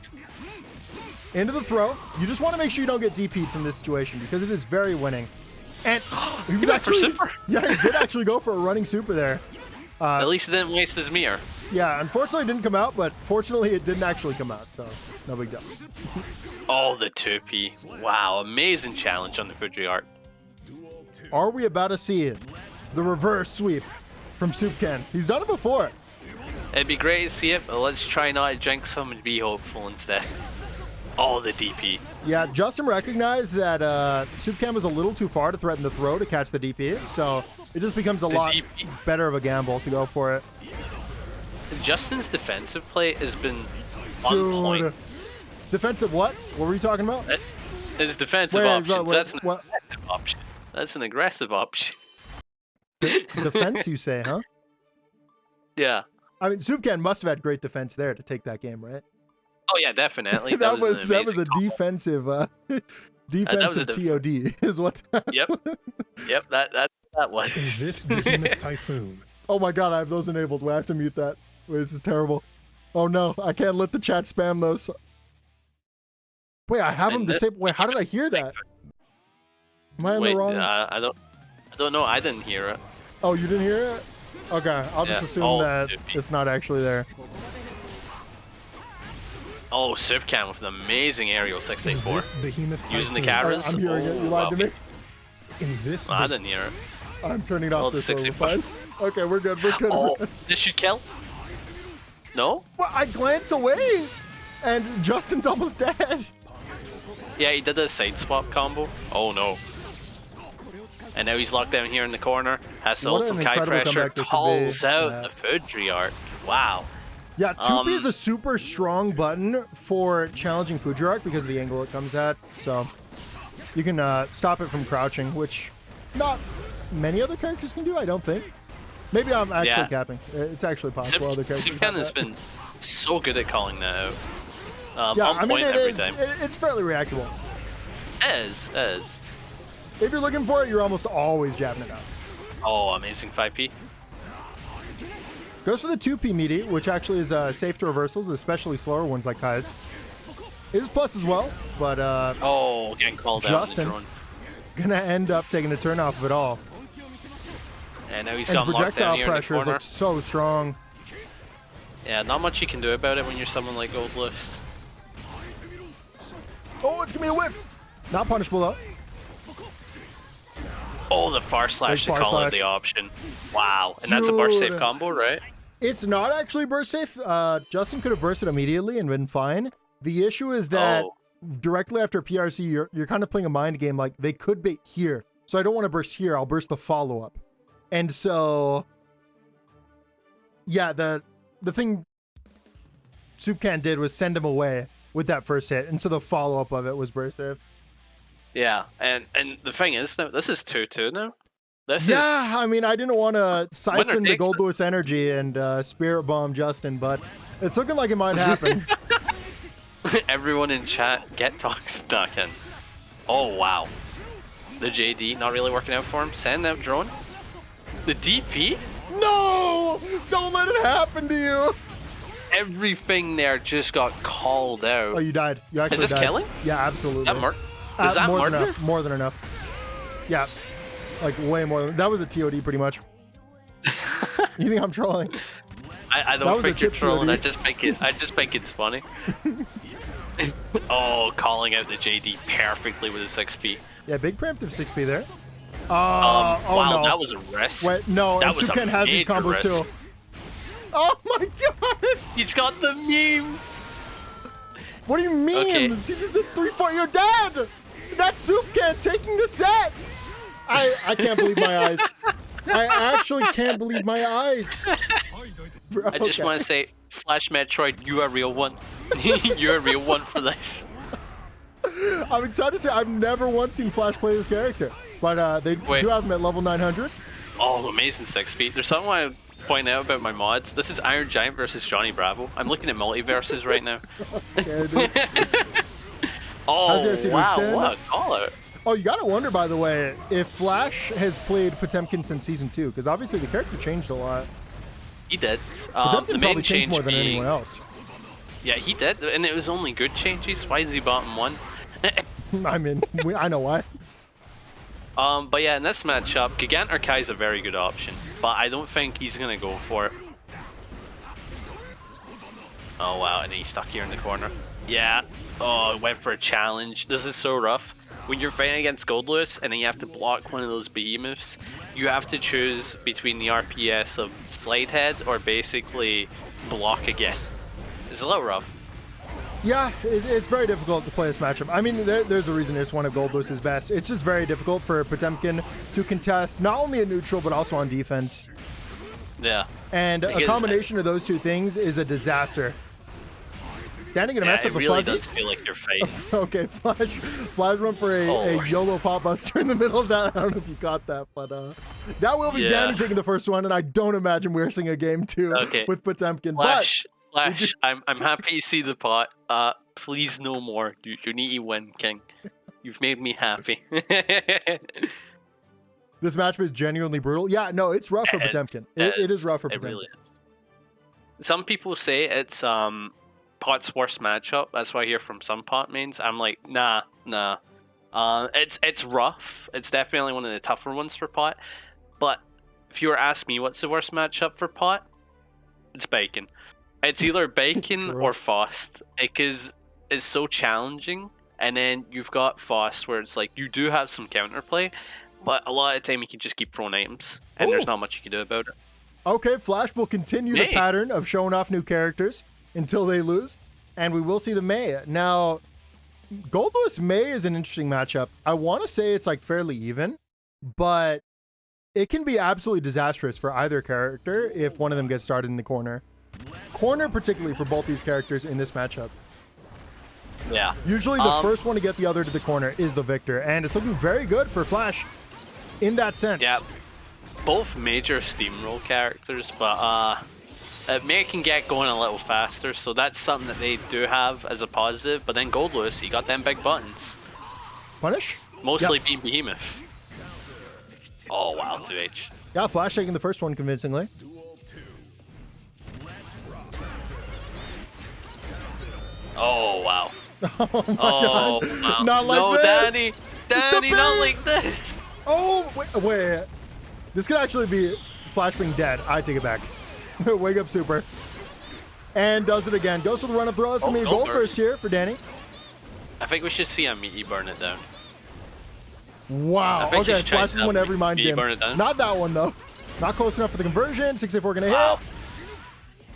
Into the throw. You just want to make sure you don't get DP'd from this situation because it is very winning. And he was actually, super. Yeah, he did actually go for a running super there. At least it didn't waste his mirror. Yeah, unfortunately it didn't come out, but fortunately it didn't actually come out, so no big deal. Oh, the 2P. Wow, amazing challenge on the Fuji art. Are we about to see it? The reverse sweep from soopcan. He's done it before. It'd be great to see it, but let's try not to jinx him and be hopeful instead. Oh, the DP. Yeah, Justin recognized that soopcan was a little too far to threaten the throw to catch the DP, so it just becomes a lot better of a gamble to go for it. Justin's defensive play has been on point. Defensive what? What were you talking about? His defensive options. That's an aggressive option. That's an aggressive option. Defense, you say, huh? Yeah. I mean, soopcan must have had great defense there to take that game, right? Oh yeah, definitely. that was a defensive defensive TOD is what. Yep. That was. This behemoth typhoon. Oh my god, I have those enabled. Wait, I have to mute that. Wait, this is terrible. Oh no, I can't let the chat spam those. Wait, I have them disabled. Wait, how did I hear that? Am I on the wrong? I don't know. I didn't hear it. Oh, you didn't hear it? Okay, I'll just assume that it's not actually there. Oh, soopcan with an amazing aerial 684. Using the cameras. I'm hearing it. You lied to me. In this, I didn't hear it. I'm turning off this 684. Okay, we're good. We're good. Oh, this should kill. No? Well, I glance away, and Justin's almost dead. Yeah, he did a side swap combo. Oh no. And now he's locked down here in the corner. Has to hold some Kai pressure. Calls out the Fuji art. Wow. Yeah, 2P is a super strong button for challenging Fuji art because of the angle it comes at. So you can stop it from crouching, which not many other characters can do, I don't think. Maybe I'm actually capping. It's actually possible other characters soopcan has been so good at calling that out. Yeah, I mean, it's fairly reactable. As. If you're looking for it, you're almost always jabbing it out. Oh, amazing 5P. Goes for the 2P meaty, which actually is safe to reversals, especially slower ones like Kai's. It is plus as well, but getting called Justin out. Gonna end up taking a turn off of it all. And now he's got projectile pressures look so strong. Yeah, not much you can do about it when you're someone like Goldlewis. Oh, it's gonna be a whiff. Not punishable though. Oh, the far slash to call out the option. Wow, and that's a burst safe combo, right? It's not actually burst safe. Justin could have bursted immediately and been fine. The issue is that directly after PRC, you're kind of playing a mind game. Like they could bait here, so I don't want to burst here. I'll burst the follow up, and so yeah, the thing soopcan did was send him away with that first hit, and so the follow up of it was burst safe. Yeah, and the thing is, now this is 2-2 now. This Yeah, I mean, I didn't want to siphon the takes it. Goldlewis energy and spirit bomb Justin, but it's looking like it might happen. is everyone in chat get toxic knock in. Oh wow. The JD not really working out for him. Send out drone. The DP? No! Don't let it happen to you! Everything there just got called out. Oh, you died. You actually Is this died. killing? Yeah, absolutely. Is that more than murder? enough? More than enough. Yeah, like way more than that. Was a TOD pretty much. You think I'm trolling? I don't think you're trolling. I just think it's funny. Oh, calling out the JD perfectly with a 6P. Yeah, big preemptive 6P there. Wow, no. that was a risk. Wait, no, that and was soopcan a has these major combos risk. too. Oh my god! He's got the memes. What do you mean? Okay. He just did 3-4. You're dead! That's soopcan taking the set! I can't believe my eyes. I actually can't believe my eyes. Bro, I just want to say, FlashMetroid, you a real one. You're a real one for this. I'm excited to say I've never once seen Flash play this character, but they do have him at level 900. Oh, amazing 6P. There's something I want to point out about my mods. This is Iron Giant versus Johnny Bravo. I'm looking at multiverses right now. Yeah, dude. Oh, to wow, extend? what a call out. Oh, you gotta wonder, by the way, if Flash has played Potemkin since season 2, because obviously the character changed a lot. He did. Potemkin The main probably changed change more than being, anyone else. Yeah, he did, and it was only good changes. Why is he bottom 1? I mean, I know why. But yeah, in this matchup, Gigantor Kai is a very good option, but I don't think he's gonna go for it. Oh wow, and he's stuck here in the corner. Yeah. Oh, went for a challenge. This is so rough. When you're fighting against Goldlewis and then you have to block one of those behemoths, you have to choose between the RPS of Slide Head or basically block again. It's a little rough. Yeah, it's very difficult to play this matchup. I mean, there's a reason it's one of Goldlewis's best. It's just very difficult for Potemkin to contest not only a neutral, but also on defense. Yeah. And a combination of those two things is a disaster. Danny gonna mess up the really fuzzy? does feel like you're fighting. Okay, Flash run for a YOLO pop buster in the middle of that. I don't know if you got that, but that will be Danny taking the first one, and I don't imagine we're seeing a game 2 with Potemkin. Flash, I'm happy to see the pot. Please no more. You need to win, King. You've made me happy. This matchup is genuinely brutal. Yeah, no, it's rough for Potemkin. It is rough for Potemkin. Really is. Some people say it's Pot's worst matchup. That's what I hear from some Pot mains. I'm like, nah. It's rough. It's definitely one of the tougher ones for Pot. But if you were asking me what's the worst matchup for Pot, it's Bacon. It's either Bacon or Faust, because it's so challenging. And then you've got Faust, where it's like you do have some counterplay, but a lot of the time you can just keep throwing items, and there's not much you can do about it. Okay, Flash will continue the pattern of showing off new characters until they lose, and we will see the Mei. Now, Goldlewis Mei is an interesting matchup. I want to say it's like fairly even, but it can be absolutely disastrous for either character if one of them gets started in the corner. Corner particularly for both these characters in this matchup. Yeah. Usually the first one to get the other to the corner is the victor, and it's looking very good for Flash in that sense. Yeah. Both major steamroll characters, but Mei can get going a little faster, so that's something that they do have as a positive. But then Goldlewis, he got them big buttons. Punish? Mostly being Behemoth. Oh wow, 2H. Yeah, Flash taking the first one convincingly. Oh wow. Oh my God. Wow. Not like this. Danny, not like this. Oh wait. This could actually be Flash being dead. I take it back. Wake up, Super. And does it again. Goes for the run up throw. It's gonna be a gold burst here for Danny. I think we should see a meaty burn it down. Wow. Okay, Flash has won every mind game. Not that one though. Not close enough for the conversion. 684 gonna hit.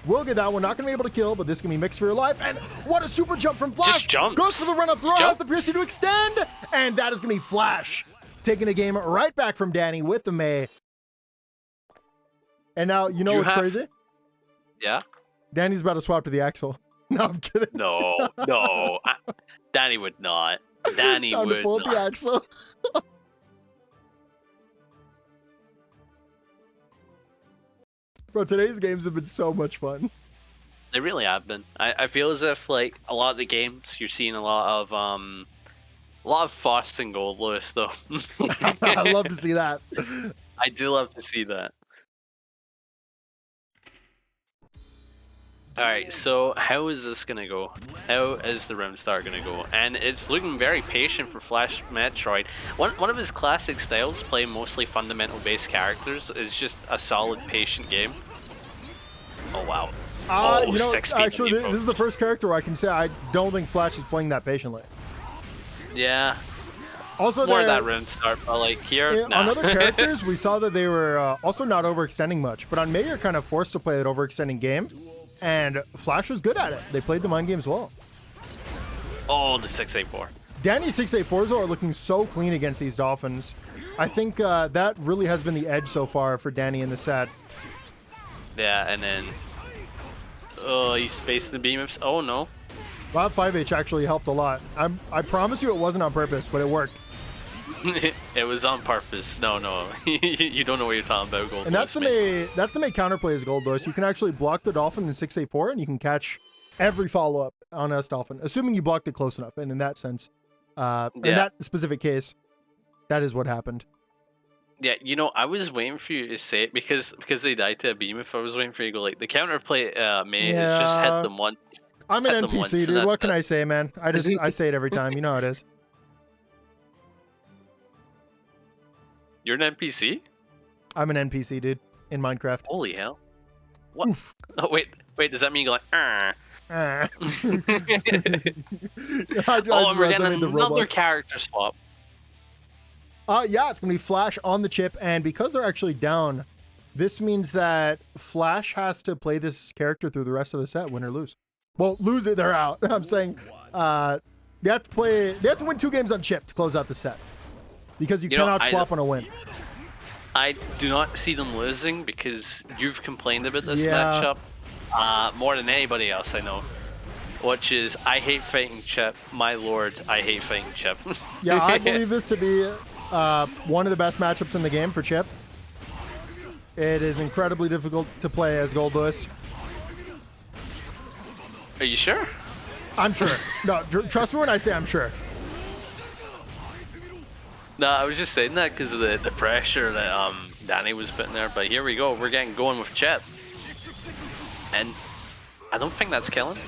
We'll get that one. Not going to be able to kill, but this can be mixed for your life. And what a super jump from Flash. Just jump. Goes for the run up throw. Has the piercing to extend. And that is going to be Flash taking the game right back from Danny with the Mei. And now, you know what's crazy? Yeah? Danny's about to swap to the Axel. No, I'm kidding. No. Danny would not. Danny Time would to pull not. the Axel. Bro, today's games have been so much fun. They really have been. I feel as if like a lot of the games you're seeing a lot of Faust and Goldlewis though. I love to see that. I do love to see that. Alright, so how is this gonna go? How is the round start gonna go? And it's looking very patient for FlashMetroid. One of his classic styles, playing mostly fundamental based characters, is just a solid patient game. Oh wow. You know, 6 people actually, this is the first character where I can say I don't think Flash is playing that patiently. Yeah. Also, More of that round start, but like here, nah. On other characters, we saw that they were also not overextending much. But on May, you're kind of forced to play that overextending game. And Flash was good at it. They played the mind games well. Oh, the 684. Danny's 684s though are looking so clean against these Dolphins. I think that really has been the edge so far for Danny in the set. Yeah, and then he spaced the beam. Oh no. Bob 5H actually helped a lot. I promise you it wasn't on purpose, but it worked. It was on purpose. No. You don't know what you're talking about, Goldlewis. And that's the main counterplay is Goldlewis. You can actually block the Dolphin in 684 and you can catch every follow-up on S Dolphin, assuming you blocked it close enough. And in that sense, in that specific case, that is what happened. Yeah, you know, I was waiting for you to say it because they died to a beam. If I was waiting for you to go like the counterplay, May is just hit them once. I'm an NPC, dude. What can I say, man? I say it every time. You know how it is. You're an NPC? I'm an NPC, dude, in Minecraft. Holy hell! What? Oof. Oh wait. Does that mean you go like? Oh, And we're getting another character swap. Yeah, it's gonna be Flash on the chip, and because they're actually down, this means that Flash has to play this character through the rest of the set, win or lose. Well, lose it, they're out. I'm saying they have to win 2 games on chip to close out the set. Because you cannot swap on a win. I do not see them losing because you've complained about this matchup more than anybody else I know. Which is, I hate fighting Chip. My lord, I hate fighting Chip. Yeah, I believe this to be one of the best matchups in the game for Chip. It is incredibly difficult to play as Goldlewis. Are you sure? I'm sure. No, trust me when I say I'm sure. No, I was just saying that because of the pressure that Danny was putting there. But here we go. We're getting going with Chip. And I don't think that's killing.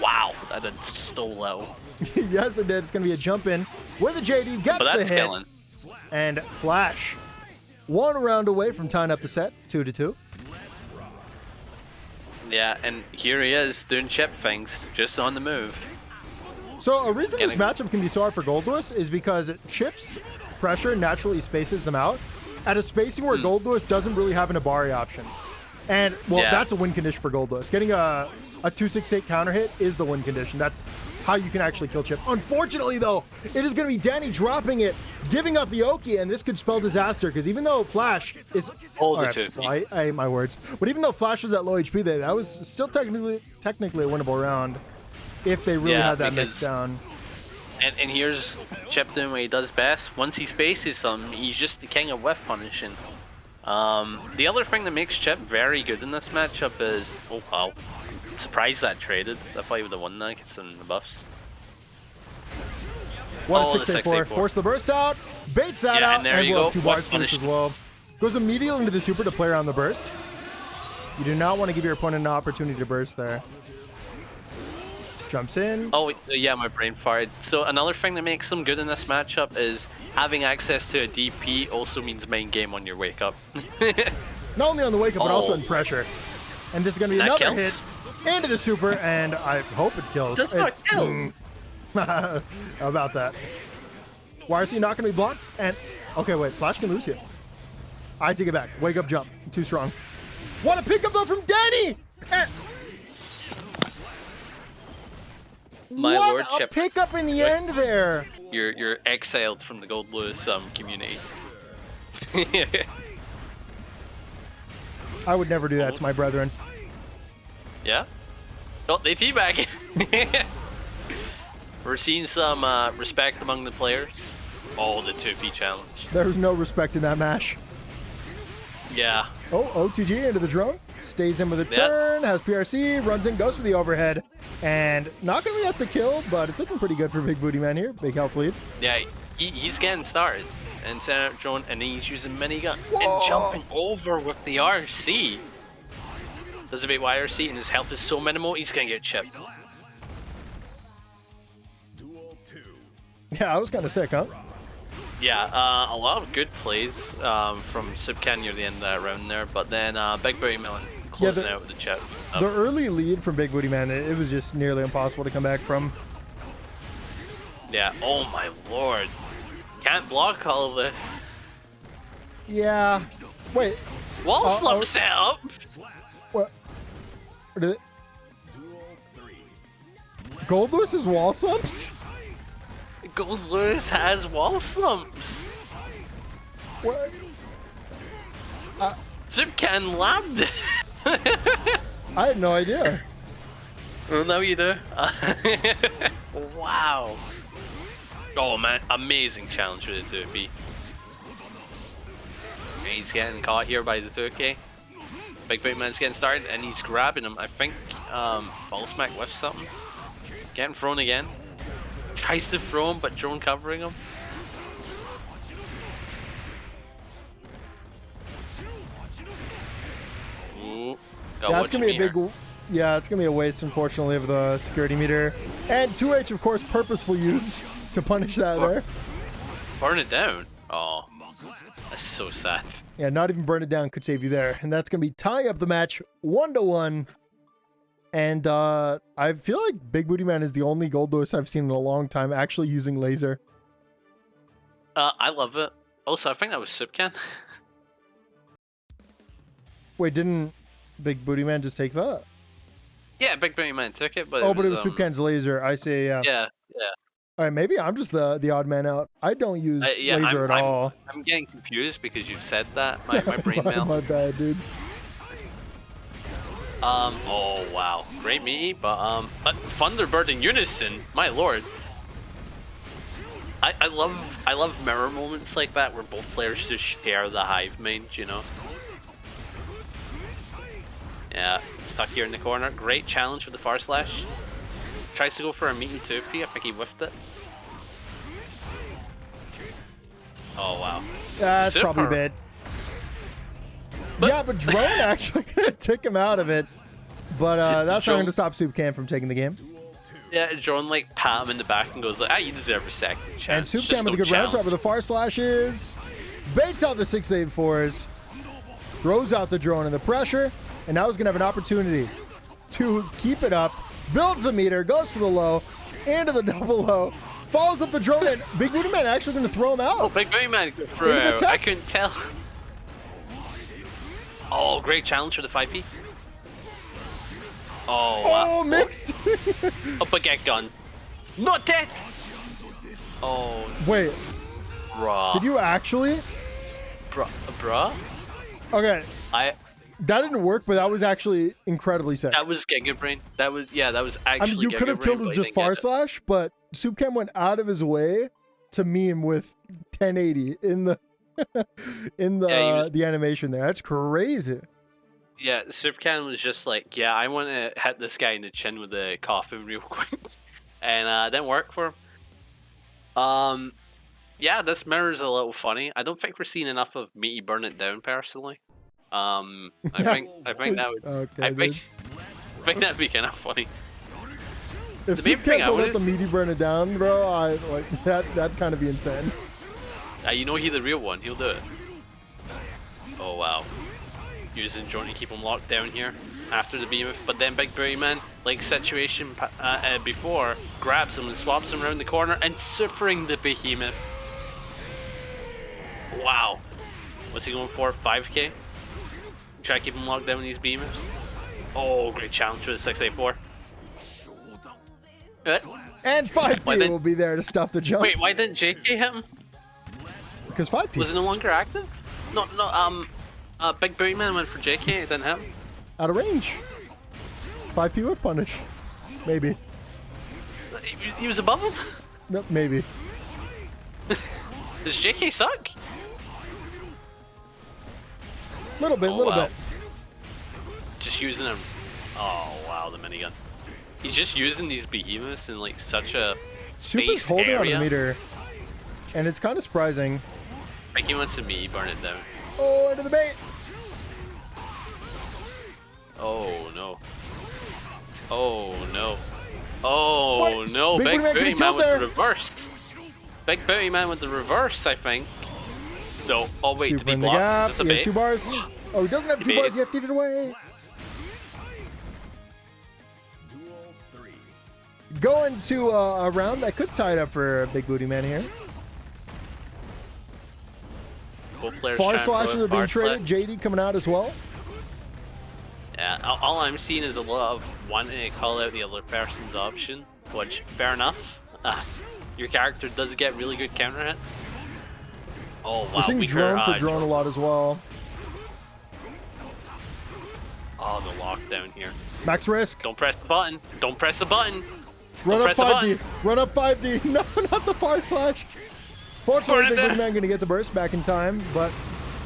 Wow, that did so low. Yes, it did. It's going to be a jump in where the JD gets the hit. Killing. And Flash, 1 round away from tying up the set, 2-2. Yeah, and here he is doing Chip things, just on the move. So a reason this matchup can be so hard for Goldlewis is because Chip's pressure naturally spaces them out at a spacing where Goldlewis doesn't really have an Abari option. And, well, that's a win condition for Goldlewis. Getting a 268 counter hit is the win condition. That's how you can actually kill Chip. Unfortunately, though, it is going to be Danny dropping it, giving up the Oki, and this could spell disaster because even though Flash is... I ate my words. But even though Flash was at low HP, that was still technically a winnable round. If they really had that mix down. And here's Chip doing what he does best. Once he spaces something, he's just the king of whiff punishing. The other thing that makes Chip very good in this matchup is... Oh, wow. I'm surprised that traded. I thought he would have won that considering the buffs. What a 684. Force the burst out. Baits that out. And we'll have 2 bars for this as well. Goes immediately into the super to play around the burst. You do not want to give your opponent an opportunity to burst there. Jumps in. Oh, yeah, my brain fired. So another thing that makes them good in this matchup is having access to a DP also means main game on your wake up. Not only on the wake up, but also in pressure. And this is going to be another hit into the super, and I hope it kills. Does not kill. How about that? Why is he not going to be blocked? And okay, wait, Flash can lose here. I take it back. Wake up jump. Too strong. What a pickup though from Danny! And My what lord, a Chip. pickup in the end there. You're exiled from the Goldlewis community. I would never do that to my brethren. Yeah? Oh, they teabag. We're seeing some respect among the players. Oh, the 2P challenge. There was no respect in that match. Yeah. Oh, OTG into the drone. Stays in with a turn, has PRC, runs in, goes for the overhead. And not going to be enough to kill, but it's looking pretty good for Big Booty Man here. Big health lead. Yeah, he's getting started. And setting up drone, and then he's using minigun. Whoa. And jumping over with the RC. Does a bit wide RC, and his health is so minimal, he's going to get chipped. Yeah, that was kind of sick, huh? Yeah, a lot of good plays from soopcan near the end of that round there, but then Big Booty Man closing out with the chip. The early lead from Big Booty Man, it was just nearly impossible to come back from. Yeah, oh my lord. Can't block all of this. Yeah. Wait. Wall slump setup! What? Did it... Goldlewis is wall slumps? Goldlewis has wall slumps. What? soopcan labbed. I had no idea. Well, now you do. Wow. Oh man, amazing challenge for the 2B. He's getting caught here by the 2K. Big Booty Man's getting started and he's grabbing him. I think ball smack with something. Getting thrown again. Tries to throw him, but drone covering him. Ooh, that's gonna be a big. Yeah, it's gonna be a waste, unfortunately, of the security meter. And 2H, of course, purposeful use to punish that there. Burn it down. Oh, that's so sad. Yeah, not even burn it down could save you there. And that's gonna be tying up the match 1-1. And I feel like Big Booty Man is the only Goldlewis I've seen in a long time actually using laser. I love it. Also, I think that was soopcan. Wait, didn't Big Booty Man just take that? Yeah, Big Booty Man took it, but it was soopcan's laser. I see. Yeah. Yeah. All right, maybe I'm just the odd man out. I don't use laser at all. I'm getting confused because you've said that. My brain melt. My bad, dude. Oh wow, great meaty, but Thunderbird in unison, my lord. I love mirror moments like that where both players just share the hive main, you know. Yeah, stuck here in the corner. Great challenge with the far slash. Tries to go for a meaty 2P. I think he whiffed it. Oh wow. That's Super. probably a bit. Yeah, but drone actually gonna tick him out of it. But that's not going to stop soopcan from taking the game. Yeah, drone like pat him in the back and goes like, you deserve a second chance. And soopcan with a good round start with the far slashes. Baits out the 684s. Throws out the drone and the pressure. And now he's going to have an opportunity to keep it up. Builds the meter, goes for the low, into the double low. Follows up the drone, and Big Booty Man actually going to throw him out. Oh, Big Booty Man threw out. I couldn't tell. Oh, great challenge for the 5P. Oh, wow. Oh, mixed. A baguette gun. Not dead. Oh. Wait. Bruh. Did you actually? Bruh? Okay. That didn't work, but that was actually incredibly sick. That was Giga Brain. That was actually. I mean, you could have killed with just far slash, but soopcan went out of his way to meme with 1080 in the the animation there. That's crazy. Yeah, soopcan was just like, yeah, I want to hit this guy in the chin with a coffin real quick, and didn't work for him. Yeah, this mirror is a little funny. I don't think we're seeing enough of Meaty burn it down personally. I think that would. Okay, I think that'd be kind of funny. If soopcan will let the Meaty burn it down, bro, I like that'd kind of be insane. You know he's the real one. He'll do it. Oh wow. Using drone to keep him locked down here after the behemoth, but then Big Booty Man, like situation before, grabs him and swaps him around the corner and supering the behemoth. Wow. What's he going for? 5K? Try to keep him locked down with these behemoths. Oh, great challenge with the 684. And 5P will be there to stuff the jump. Wait, why didn't JK hit him? Because 5P. Was it no longer active? No, Big Booty Man went for JK, it didn't hit him. Out of range. 5P with punish. Maybe. He was above him? Nope, maybe. Does JK suck? Little bit, Oh, wow. bit. Just using him. Oh wow, the minigun. He's just using these behemoths in like such a Super's space holding on area. the meter, and it's kind of surprising. I think he wants to me burn it down. Oh, into the bait. Oh no. Oh no. Oh What? no. Big Big Booty Man Booty getting Man killed with there. the reverse. Big Booty Man with the reverse, I think. No. Oh wait, Super did he in the block? gap. Is this a He has bait? 2 bars. Oh, he doesn't have He 2 bars. baited. You have to eat it away. Going to a round that could tie it up for Big Booty Man here. Both players Far trying to slashes throw are it being far traded. flat. JD coming out as well. Yeah, all I'm seeing is a lot of wanting to call out the other person's option, which, fair enough. Your character does get really good counter hits. Oh wow, We're seeing weaker, drone for drone a lot as well. Oh, the lockdown here. Max risk. Don't press the button. Don't press the button. Run Don't up press the 5D. button. Run up 5D. No, not the far slash. Fortunately, Burn it Big down. Booty Man going to get the burst back in time, but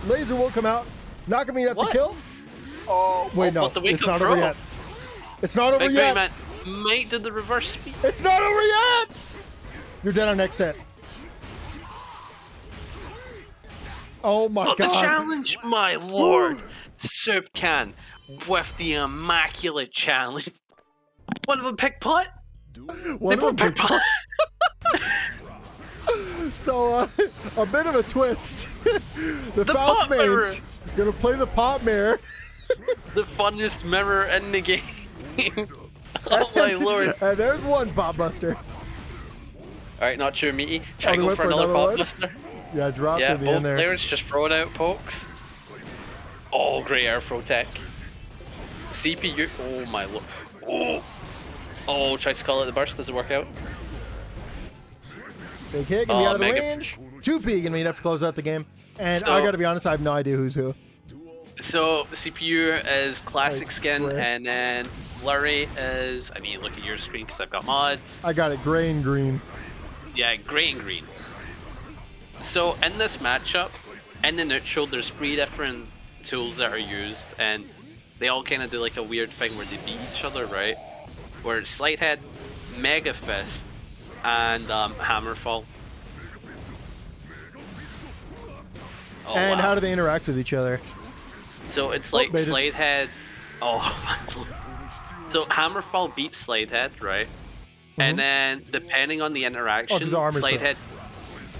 laser will come out. Not going to be enough What? to kill. Oh, wait, no. but the wake It's up not throw. over yet. It's not over Big yet. Booty Man might do the reverse speed. It's not over yet. You're dead on next hit. Oh my But god. the challenge, my lord. Soopcan with the immaculate challenge. One of them pick putt. One They of both them pick putt. So, a bit of a twist. the Faust pop mirror. mains gonna play the pop mirror. The funnest mirror in the game. Oh my lord. And there's one pop buster. Alright, not sure, meaty. Try Oh, to they go went for for another another pop one? buster. Yeah, dropped Yeah, in the both end there. players just throwing out pokes. Oh, great air throw tech. CPU. Oh my lord. Oh. Oh, tries to call it the burst. Doesn't work out. Big hit, gonna be Oh, out of the mega- range. 2P gonna be enough to close out the game. And So- I gotta be honest, I have no idea who's who. So CPU is classic Like, skin, gray. and then Lurry is. I mean, look at your screen because I've got mods. I got it, gray and green. Yeah, gray and green. So in this matchup, in the neutral, there's 3 different tools that are used, and they all kind of do like a weird thing where they beat each other, right? Where it's Slide Head, Mega Fist, and Hammerfall. Oh, And wow. how do they interact with each other? So it's like baited. Slide Head. Oh, so Hammerfall beats Slide Head, right? And then depending on the interaction, 'cause the armor's Slide broke. Head.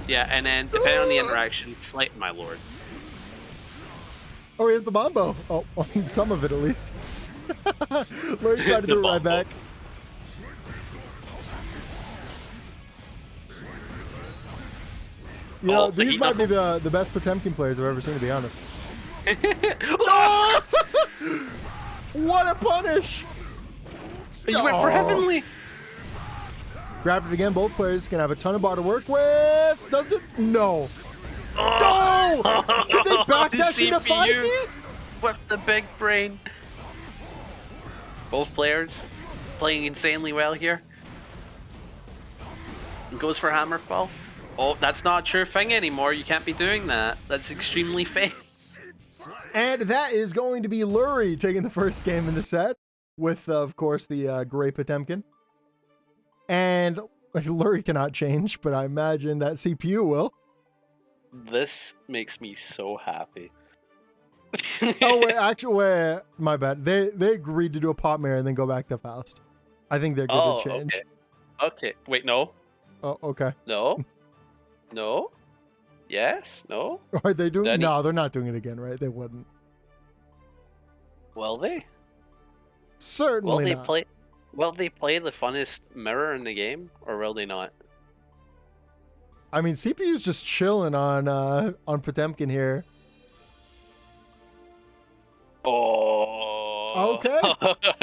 Yeah, and then depending on the interaction, Slide. My lord. Oh, he has the bombo. Oh, some of it at least. Larry's trying to The do it right bombo. back. You know, Oh, the these heat might be knuckle. the best Potemkin players I've ever seen, to be honest. Oh! What a punish! You went for Oh. Heavenly. Grabbed it again. Both players can have a ton of bar to work with. Does it? No. No! Did they backdash into CPU 5D? with the big brain. Both players playing insanely well here. Goes for Hammerfall. Oh, that's not a sure thing anymore. You can't be doing that. That's extremely fake. And that is going to be Lurry taking the first game in the set with, of course, the gray Potemkin. And like, Lurry cannot change, but I imagine that CPU will. This makes me so happy. Oh, wait, actually, wait, my bad. They agreed to do a pop mirror and then go back to Faust. I think they're good to change. okay. Okay. Wait, no. Oh, okay. No. No. Yes. No. Are they doing? Daddy? No, they're not doing it again, right? They wouldn't. Will they? Certainly Will they not. play? Will they play the funnest mirror in the game, or will they not? I mean, CPU's just chilling on Potemkin here. Oh. Okay.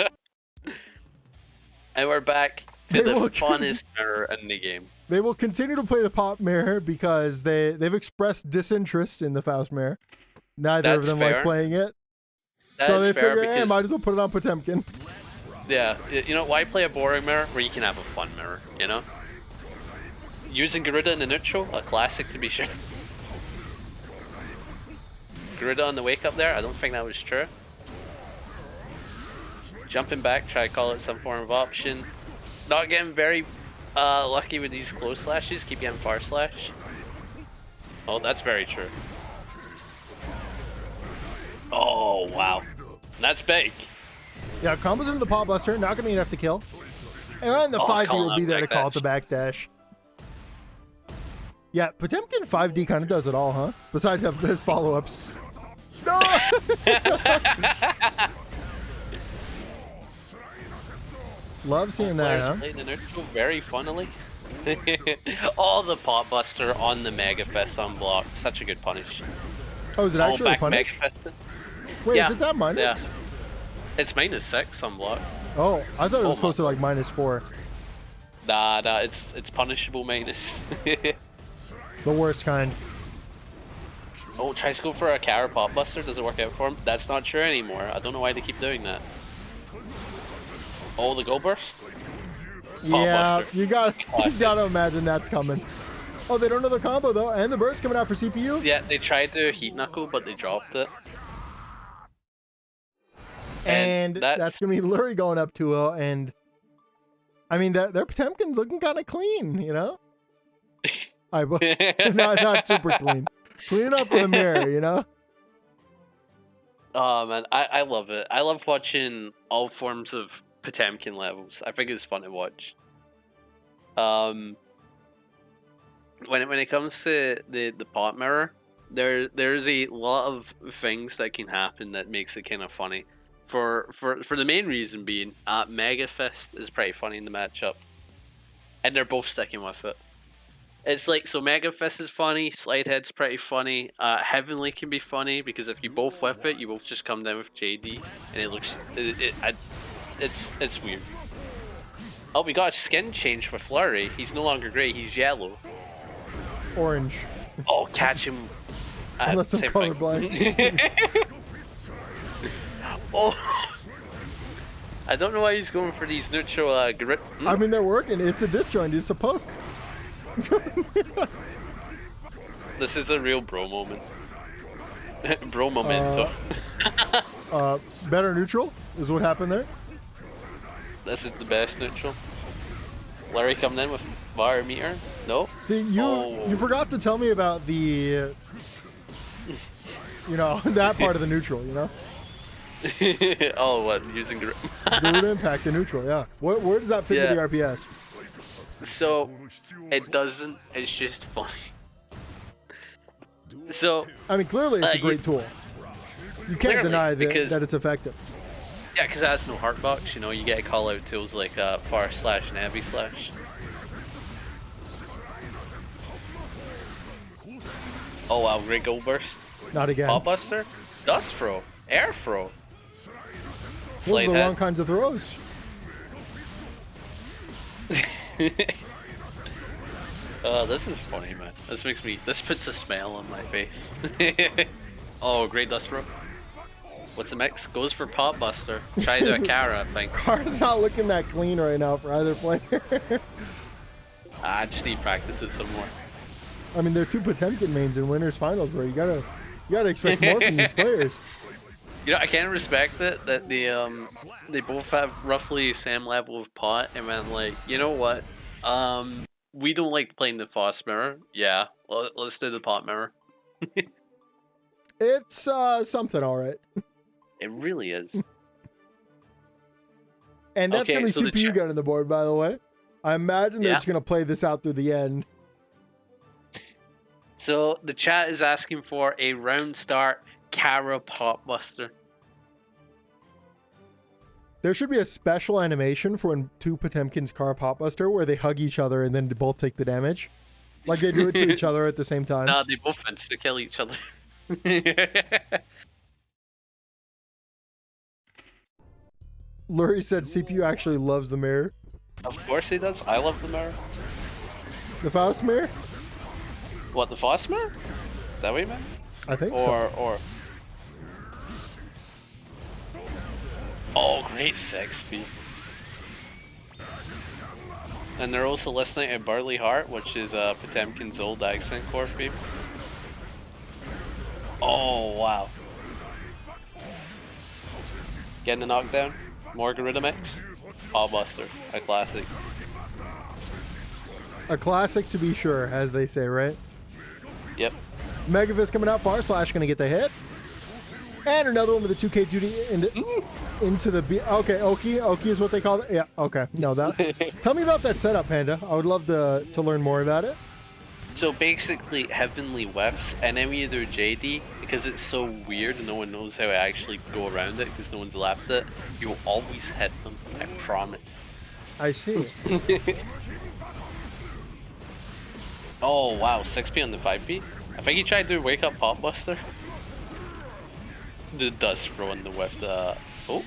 And we're back They to the will- funnest mirror in the game. They will continue to play the pop mirror because they've expressed disinterest in the Faust mirror. Neither That's of them like fair. playing it. That's So they fair figure, hey, because might as well put it on Potemkin. yeah, you know why play a boring mirror where you can have a fun mirror? You know, using Garuda in the neutral, a classic to be sure. Garuda on the wake up there. I don't think that was true. Jumping back, try to call it some form of option. Not getting very lucky with these close slashes. Keep getting far slash. Oh, that's very true. Oh, wow. That's big. Yeah, combos into the Paw Buster, not gonna be enough to kill. And then the 5D will be there to call it the backdash. Yeah, Potemkin 5D kind of does it all, huh? Besides his follow-ups. No! Love seeing that, huh? Playing the neutral very funnily. All the Pot Buster on the Mega Fest unblock. Such a good punish. Oh, is it actually a punish? Wait, yeah. is it that minus? Yeah. It's -6 unblock. Oh, I thought it was close to like -4. Nah, it's punishable minus. The worst kind. Oh, tries to go for a Kara Pot Buster. Does it work out for him? That's not true anymore. I don't know why they keep doing that. Oh, the Go Burst? Yeah, you gotta imagine that's coming. Oh, they don't know the combo though, and the burst coming out for CPU. Yeah, they tried to Heat Knuckle, but they dropped it. And that's gonna be Lurry going up 2-0, and I mean their Potemkin's looking kind of clean, you know. Not super clean. Clean up in the mirror, you know. Oh man, I love it. I love watching all forms of Potemkin levels. I think it's fun to watch. When it comes to the pot mirror, there's a lot of things that can happen that makes it kind of funny. For the main reason being, Mega Fist is pretty funny in the matchup, and they're both sticking with it. It's like, so Mega Fist is funny, Slidehead's pretty funny, Heavenly can be funny because if you both whip it, you both just come down with JD, and it looks it's weird. Oh, we got a skin change with Lurry. He's no longer gray, he's yellow. Orange. Oh, catch him. Unless I'm colorblind. Oh. I don't know why he's going for these neutral grip. I mean, they're working. It's a disjoint. It's a poke. This is a real bro moment. Bro momento. Better neutral is what happened there. This is the best neutral. Larry coming in with bar meter. No. See, you forgot to tell me about the, that part of the neutral. You know. Oh, what? Using the impact the neutral. Yeah. Where does that fit into the RPS? So, it doesn't. It's just funny. So, I mean, clearly it's a great tool. You can't deny that it's effective. Yeah, because it has no heart box. You know, you get to call out tools like far slash and heavy slash. Oh wow, great gold burst. Not again. Pot buster, dust throw, air throw. Those are the wrong kinds of throws. This is funny, man. This puts a smile on my face. Oh, great dust throw. What's the mix? Goes for Pot Buster. Try to do a Kara, I think. Car's not looking that clean right now for either player. I just need to practice it some more. I mean, they're two Potemkin mains in winners finals, bro. You gotta expect more from these players. You know, I can respect it that they both have roughly the same level of pot, and then like, you know what? We don't like playing the Faust mirror. Yeah, let's do the pot mirror. It's something, all right. It really is. And that's gonna be CPU gun on the board, by the way. I imagine they're just gonna play this out through the end. So the chat is asking for a round start Kara Pot Buster. There should be a special animation for when two Potemkins Kara Pot Buster where they hug each other and then they both take the damage. Like they do it to each other at the same time. No, they both insta kill each other. Lurry said CPU actually loves the mirror. Of course he does. I love the mirror. The Faust mirror? What, the Faust mirror? Is that what you meant? I think so. Or. Oh, great sex speed. And they're also listening to Barley Heart, which is Potemkin's old accent core theme. Oh, wow. Getting a knockdown. More Garuda mix. Paw Buster, a classic. A classic to be sure, as they say, right? Yep. Megafist coming out, Far Slash gonna get the hit. And another one with the 2K duty into the B. Okay, Oki is what they call it. Yeah, okay. No, that. Tell me about that setup, Panda. I would love to learn more about it. So basically, Heavenly Whiffs, and then you do JD, because it's so weird and no one knows how to actually go around it because no one's left it, you will always hit them, I promise. I see. Oh wow, 6p on the 5p? I think he tried to wake up Pop Buster. The dust throw in the whiff, oh.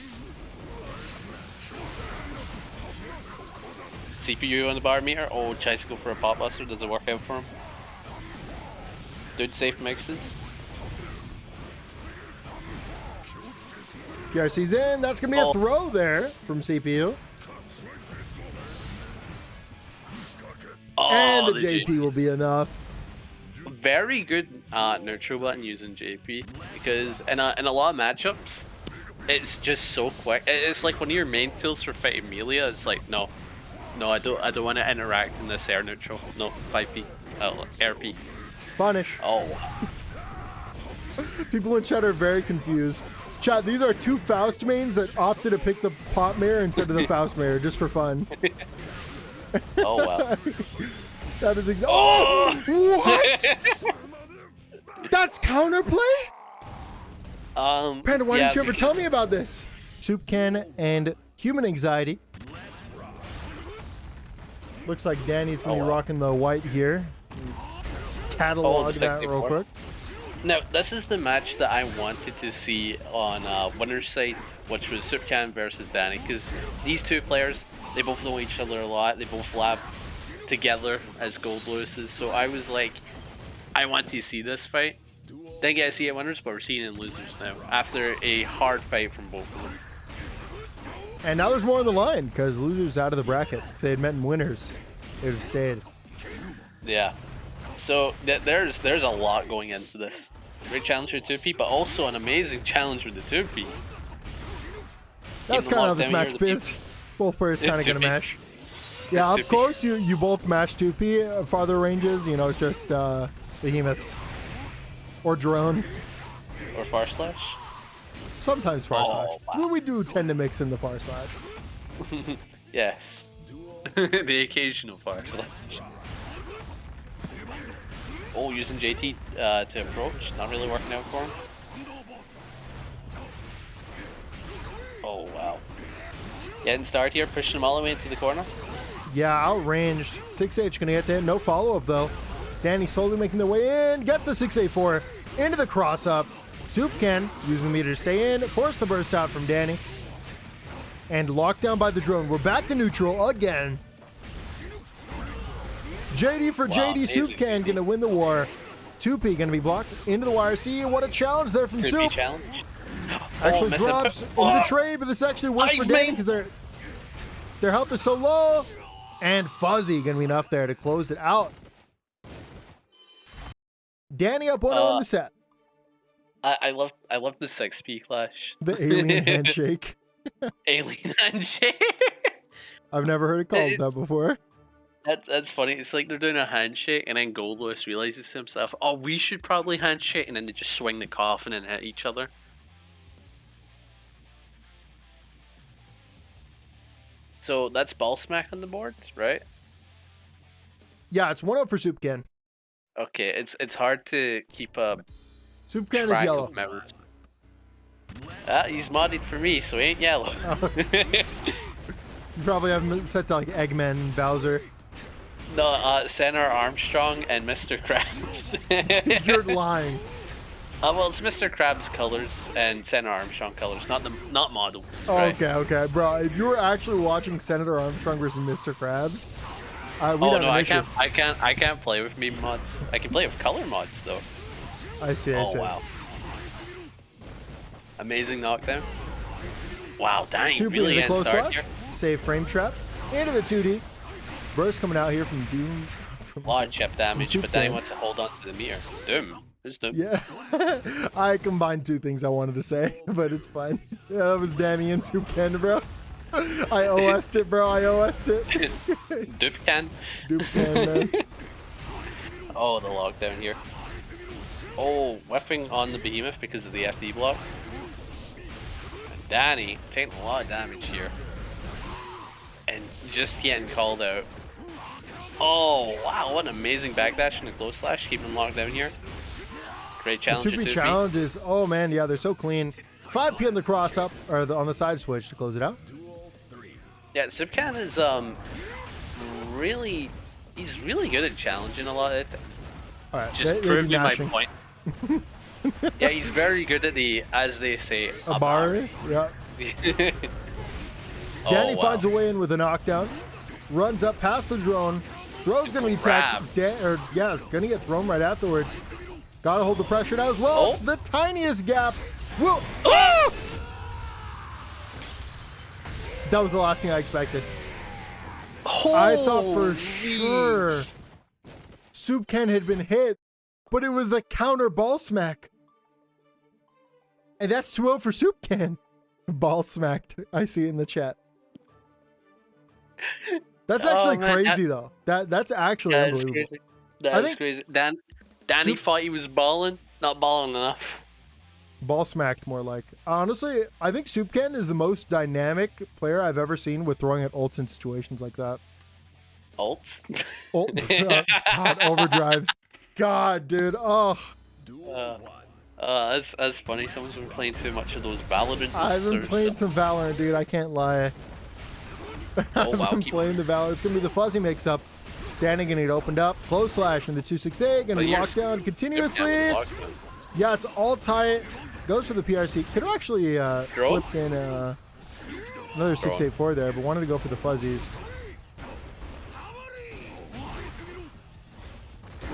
CPU on the bar meter, oh, tries to go for a Pop Buster, does it work out for him? Dude safe mixes. PRC's in, that's gonna be a throw there from CPU. Oh, and the JP will be enough. Very good neutral button using JP because in a lot of matchups, it's just so quick. It's like one of your main tools for fighting Amelia. It's like no, I don't want to interact in this air neutral. No, 5p, RP. Punish. Oh. People in chat are very confused. Chat, these are two Faust mains that opted to pick the pop mirror instead of the Faust mirror just for fun. Oh wow. That is oh what? That's counterplay? Panda, why didn't you ever tell me about this? Soopcan and Human Anxiety. Looks like Danny's gonna be rocking the white here. Catalog that real quick. Now, this is the match that I wanted to see on winner's side, which was Soopcan versus Danny, because these two players, they both know each other a lot. They both lab together as Goldlewis's, so I was like, I want to see this fight. Didn't get to see it winners, but we're seeing it in losers now, after a hard fight from both of them. And now there's more on the line, because losers out of the bracket. If they had met in winners, they would have stayed. Yeah. So there's a lot going into this. Great challenge for 2P, but also an amazing challenge with the 2P. That's kind of how this match is. Both players kind of going to mash. Yeah, up close, you both mash 2P. Farther ranges, you know, it's just behemoths. Or drone. Or Far Slash. Sometimes Far Slash. Wow. We do tend to mix in the Far Slash. Yes. The occasional Far Slash. Oh, using JT to approach. Not really working out for him. Oh, wow. Getting started here, pushing him all the way into the corner. Yeah, outranged. 6H gonna get there. No follow-up, though. Danny slowly making their way in. Gets the 6A4 into the cross-up. Soopcan using the meter to stay in. Force the burst out from Danny. And locked down by the drone. We're back to neutral again. JD for JD. Soopcan gonna win the war. 2P gonna be blocked into the wire. See what a challenge there from Soop. Challenge. Actually drops into the trade, but this actually works for Danny because their health is so low. And Fuzzy gonna be enough there to close it out. Danny up 1-0 in the set. I love the 6P clash. The alien handshake. Alien handshake. I've never heard it called that before. That's funny. It's like they're doing a handshake, and then Goldlewis realizes to himself, "Oh, we should probably handshake," and then they just swing the coffin and hit each other. So that's ball smack on the board, right? Yeah, it's 1-0 for Soopcan. Okay, it's hard to keep a Soopcan is yellow. He's modded for me, so he ain't yellow. Oh. You probably have him set to like Eggman, Bowser. No, Senator Armstrong and Mr. Krabs. You're lying. Well, it's Mr. Krabs colors and Senator Armstrong colors, not models. Oh, right? Okay, bro. If you were actually watching Senator Armstrong versus Mr. Krabs, I can't play with meme mods. I can play with color mods though. I see. Wow. Amazing knockdown. Wow, dang, really getting started here. Save frame trap into the 2D. Burst coming out here from Doom. A lot of chip damage, but then he wants to hold on to the mirror. Doom. There's no. Yeah, I combined two things I wanted to say, but it's fine. Yeah, that was Danny and soopcan, bro. I OS'd it, bro. I OS'd it. Dupcan. Soopcan, man. Oh, the lockdown here. Oh, whiffing on the behemoth because of the FD block. And Danny taking a lot of damage here. And just getting called out. Oh, wow, what an amazing backdash and a close slash. Keep him locked down here. Great challenge. The 2P challenges, oh man, yeah, they're so clean. 5P on the cross up, or on the side switch to close it out. Yeah, soopcan is really, he's really good at challenging a lot of it. All right, Just proving my point. Yeah, he's very good at the, as they say, Abari. Yeah. Oh, Danny wow. finds a way in with a knockdown, runs up past the drone, throw's gonna be tapped, gonna get thrown right afterwards. Gotta hold the pressure now as well. Oh. The tiniest gap will. Oh! That was the last thing I expected. Holy. I thought for sure soopcan had been hit, but it was the counter ball smack. And that's 2-0 for soopcan. Ball smacked. I see it in the chat. That's actually crazy though. That's actually unbelievable. Crazy. That is crazy. Danny thought he was balling, not balling enough. Ball smacked more like. Honestly, I think soopcan is the most dynamic player I've ever seen with throwing at ults in situations like that. Ults? God, overdrives. God, dude. Oh. That's funny. Someone's been playing too much of those Valorant. I've been playing some Valorant, dude. I can't lie. Oh, wow, I've been playing the Valorant. It's going to be the fuzzy mix-up. Danny going to get opened up. Close slash in the 268. Going to be locked down continuously. Yeah, it's all tight. Goes to the PRC. Could have actually slipped in another 684 there, but wanted to go for the fuzzies.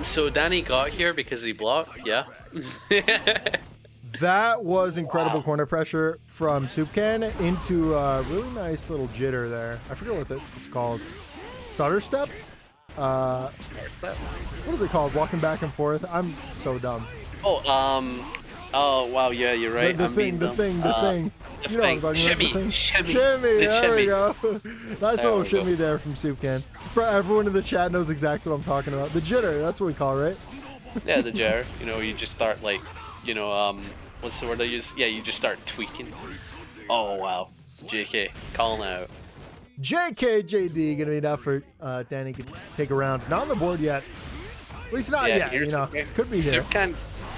So Danny got here because he blocked, yeah? That was incredible corner pressure from soopcan into a really nice little jitter there. I forget what it's called. Stutter step? What is it called? Walking back and forth? I'm so dumb. Oh, wow, yeah, you're right. The thing. You know what I'm talking about. Shimmy. There we go. Nice little shimmy there from soopcan. Everyone in the chat knows exactly what I'm talking about. The jitter, that's what we call it, right? Yeah, the jitter. You know, you just start like, what's the word I use? Yeah, you just start tweaking. Oh, wow. JK, calling out. JKJD gonna be enough for Danny to take a round. Not on the board yet. At least not yet, Could be here. Soopcan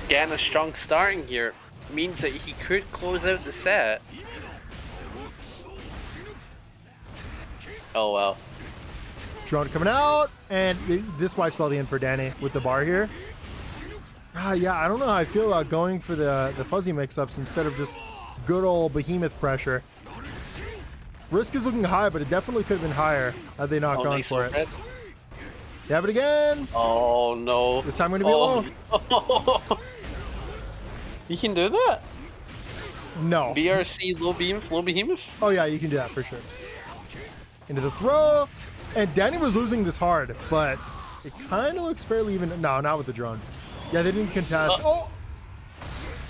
getting a strong starting here means that he could close out the set. Oh, wow. Drone coming out, and this might spell the end for Danny with the bar here. Yeah, I don't know how I feel about going for the fuzzy mix-ups instead of just good old behemoth pressure. Risk is looking high, but it definitely could have been higher had they not gone for it. They have it again. Oh, no. This time I'm going to be low. No. You can do that? No. BRC, low beam, flow behemoth? Oh, yeah, you can do that for sure. Into the throw. And Danny was losing this hard, but it kind of looks fairly even. No, not with the drone. Yeah, they didn't contest.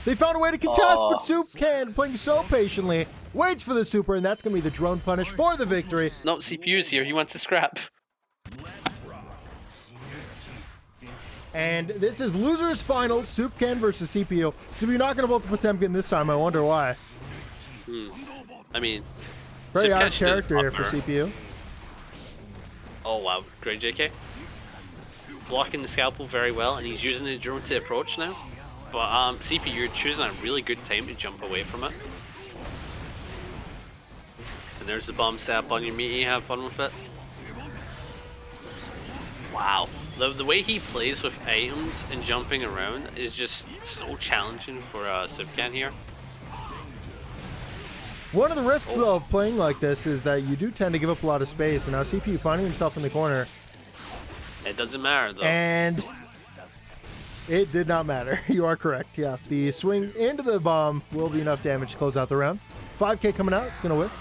They found a way to contest, but soopcan playing so patiently waits for the super, and that's going to be the drone punish for the victory. No, CPU's here. He wants to scrap. And this is losers final, soopcan versus CPU. So you're not going to vote the Potemkin this time. I wonder why. I mean, very out of character here for CPU. Oh, wow. Great JK. Blocking the scalpel very well, and he's using the drone to approach now. But CP, you're choosing a really good time to jump away from it. And there's the bomb step on your meaty. Have fun with it. Wow. The way he plays with items and jumping around is just so challenging for soopcan here. One of the risks, though, of playing like this is that you do tend to give up a lot of space. And now CPU finding himself in the corner. It doesn't matter, though. And it did not matter. You are correct. Yeah, the swing into the bomb will be enough damage to close out the round. 5K coming out. It's going to whip.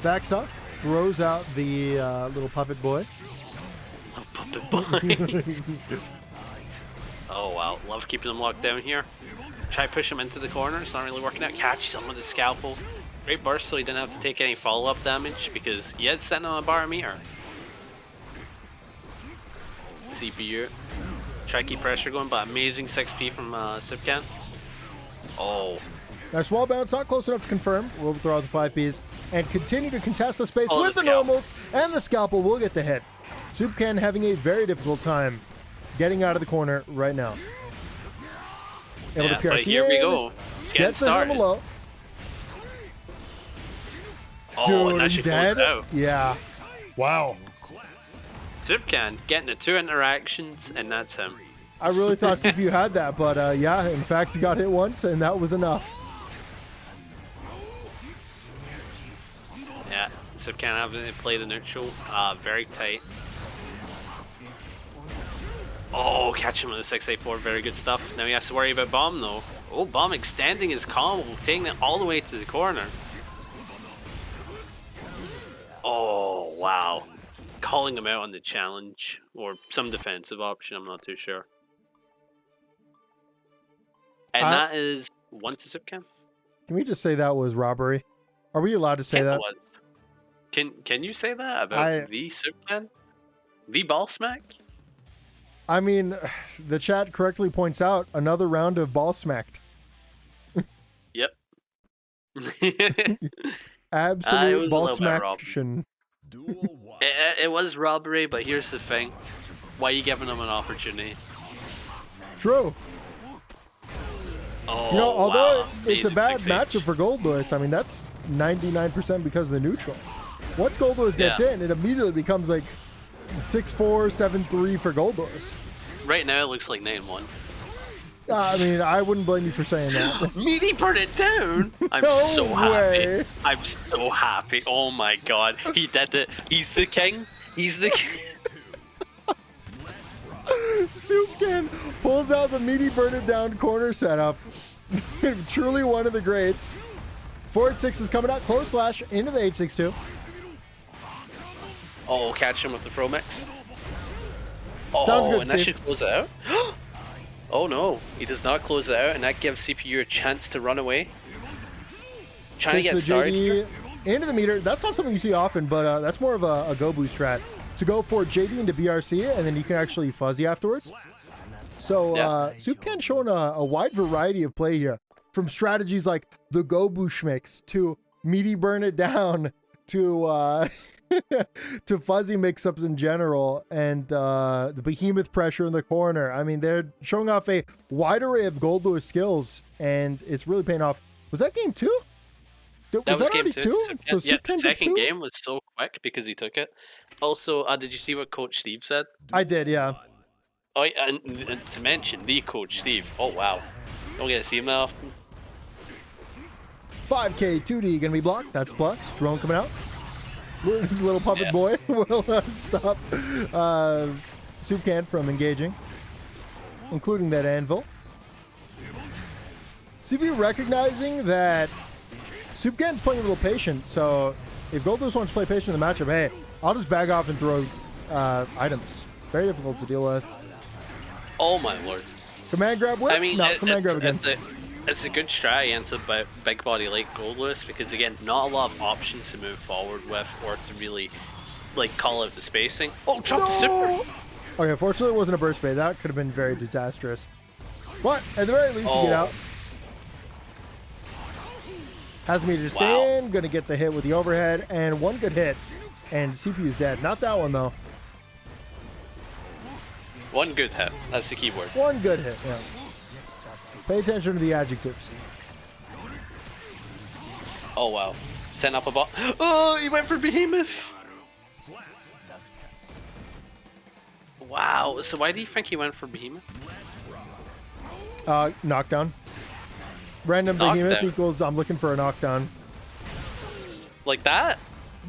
Backstop. Throws out the little puppet boy. Puppet boy. Oh wow, love keeping him locked down here. Try push him into the corner, it's not really working out. Catches him with the scalpel. Great burst so he didn't have to take any follow-up damage because he had sitting on a barometer. CPU. Try to keep pressure going, but amazing 6p from soopcan. Oh. Nice wall bounce, not close enough to confirm. We'll throw out the 5Ps and continue to contest the space with the normals, and the scalpel will get the hit. soopcan having a very difficult time getting out of the corner right now. Able to but here we go. It's getting started. Low. Oh, Dude, and that should close it out. Yeah. Wow. soopcan getting the 2 interactions, and that's him. I really thought CPU had that, but yeah, in fact, he got hit once, and that was enough. Yeah, soopcan having to play the neutral. Very tight. Oh, catch him with a 684. Very good stuff. Now he has to worry about bomb, though. Oh, bomb extending his combo, taking it all the way to the corner. Oh, wow. Calling him out on the challenge, or some defensive option, I'm not too sure. And that is 1 to soopcan. Can we just say that was robbery? Are we allowed to say that? Was. Can you say that about the soopcan? The ball smack? I mean, the chat correctly points out another round of ball smacked. Yep. Absolute ball smaction. It was robbery, but here's the thing. Why are you giving them an opportunity? True. Oh, you know, although wow. it's a bad 6H. matchup for Goldlewis, I mean, that's 99% because of the neutral. Once Goldlewis gets in, it immediately becomes like 6-4, 7-3 for Goldlewis. Right now, it looks like 9-1. I mean, I wouldn't blame you for saying that. Meaty burn it down. I'm No so way. happy. I'm so happy. Oh my god, he did it. He's the king. He's the king. soopcan pulls out the meaty burn it down corner setup. Truly one of the greats. Forward 6 is coming out, close slash into the 862. Oh, catch him with the throw mix. Oh, Sounds good, and that Steve. should close it out. Oh no, he does not close it out, and that gives CPU a chance to run away. Trying to get started here. Into the meter. That's not something you see often, but that's more of a go boost strat. To go for JD into BRC, and then you can actually fuzzy afterwards. So soopcan showing a wide variety of play here, from strategies like the go boost mix to meaty burn it down to to fuzzy mix-ups in general, and the behemoth pressure in the corner. I mean, they're showing off a wide array of Goldlewis skills, and it's really paying off. Was that game 2? That was game 2. So yeah, the soopcan second did 2? game was so quick because he took it. Also, did you see what Coach Steve said? I did, yeah. Oh, and to mention the Coach Steve. Oh wow, don't get to see him that often. 5K 2D gonna be blocked. That's plus. Drone coming out. This little puppet boy will stop soopcan from engaging, including that anvil. CPU recognizing that soopcan's playing a little patient, so if Goldlewis wants to play patient in the matchup, hey, I'll just bag off and throw items. Very difficult to deal with. Oh my lord. Command grab whip? I mean, no, command grab again. It's a good try against a big body like Goldlewis because, again, not a lot of options to move forward with or to really, like, call out the spacing. Oh, drop the super! Okay, fortunately it wasn't a burst bait. That could have been very disastrous. But, at the very least, you get out. Has me to stay in. Gonna get the hit with the overhead. And one good hit. And CPU's dead. Not that one, though. One good hit. That's the key word. One good hit, yeah. Pay attention to the adjectives. Oh, wow. Setting up a bot. Oh, he went for Behemoth! Wow. So why do you think he went for Behemoth? Knockdown. Random Behemoth equals I'm looking for a knockdown. Like that?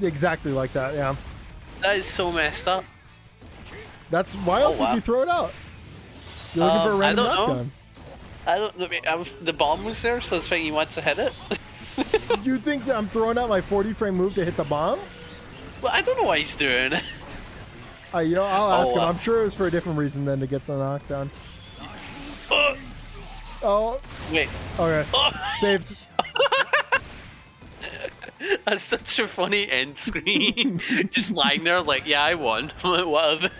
Exactly like that, yeah. That is so messed up. That's why else would you throw it out? You're looking for a random knockdown. I don't know. The bomb was there, so I was thinking he wants to hit it. You think that I'm throwing out my 40 frame move to hit the bomb? Well, I don't know why he's doing it. You know, I'll ask him. I'm sure it was for a different reason than to get the knockdown. Oh, Wait. okay. Saved. That's such a funny end screen. Just lying there like, yeah, I won. Whatever.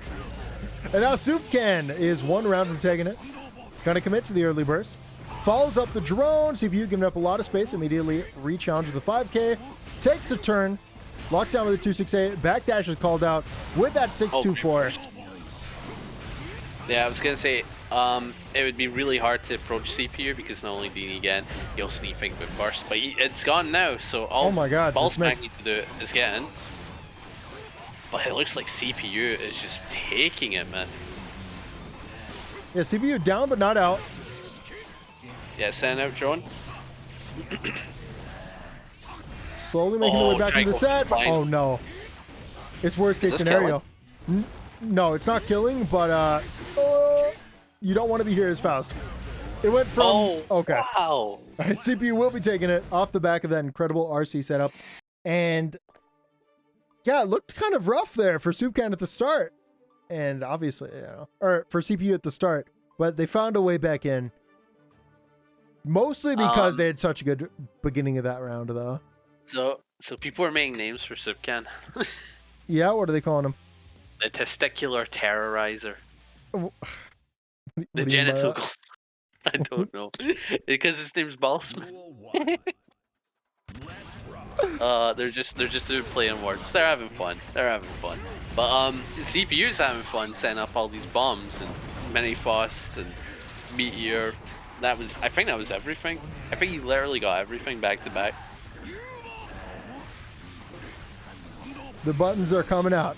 And now soopcan is 1 round from taking it. Gonna commit to the early burst. Follows up the drone. CPU giving up a lot of space. Immediately re-challenges the 5K. Takes the turn. Locked down with a 268. Backdash is called out with that 624. Yeah, I was gonna say, it would be really hard to approach CPU because not only do you again, you also need to think about burst, but it's gone now, so all Oh my god, Ballsmack need to do is get in. But it looks like CPU is just taking it, man. Yeah, CPU down but not out. Yeah, send out drone. Slowly making their way back into the set. Oh no. It's worst case scenario. No, it's not killing, but you don't want to be here as Faust. It went from okay. Wow. CPU will be taking it off the back of that incredible RC setup. And yeah, it looked kind of rough there for soopcan at the start. And obviously, you know, or for CPU at the start, but they found a way back in. Mostly because they had such a good beginning of that round, though. So people are making names for soopcan. Yeah, what are they calling him? The testicular terrorizer. What The do you mean by genital. that? I don't know. Because his name's Ballsman. They're just doing playing words. They're having fun. But CPU's having fun setting up all these bombs and mini Fausts and Meteor. I think that was everything. I think he literally got everything back to back. The buttons are coming out.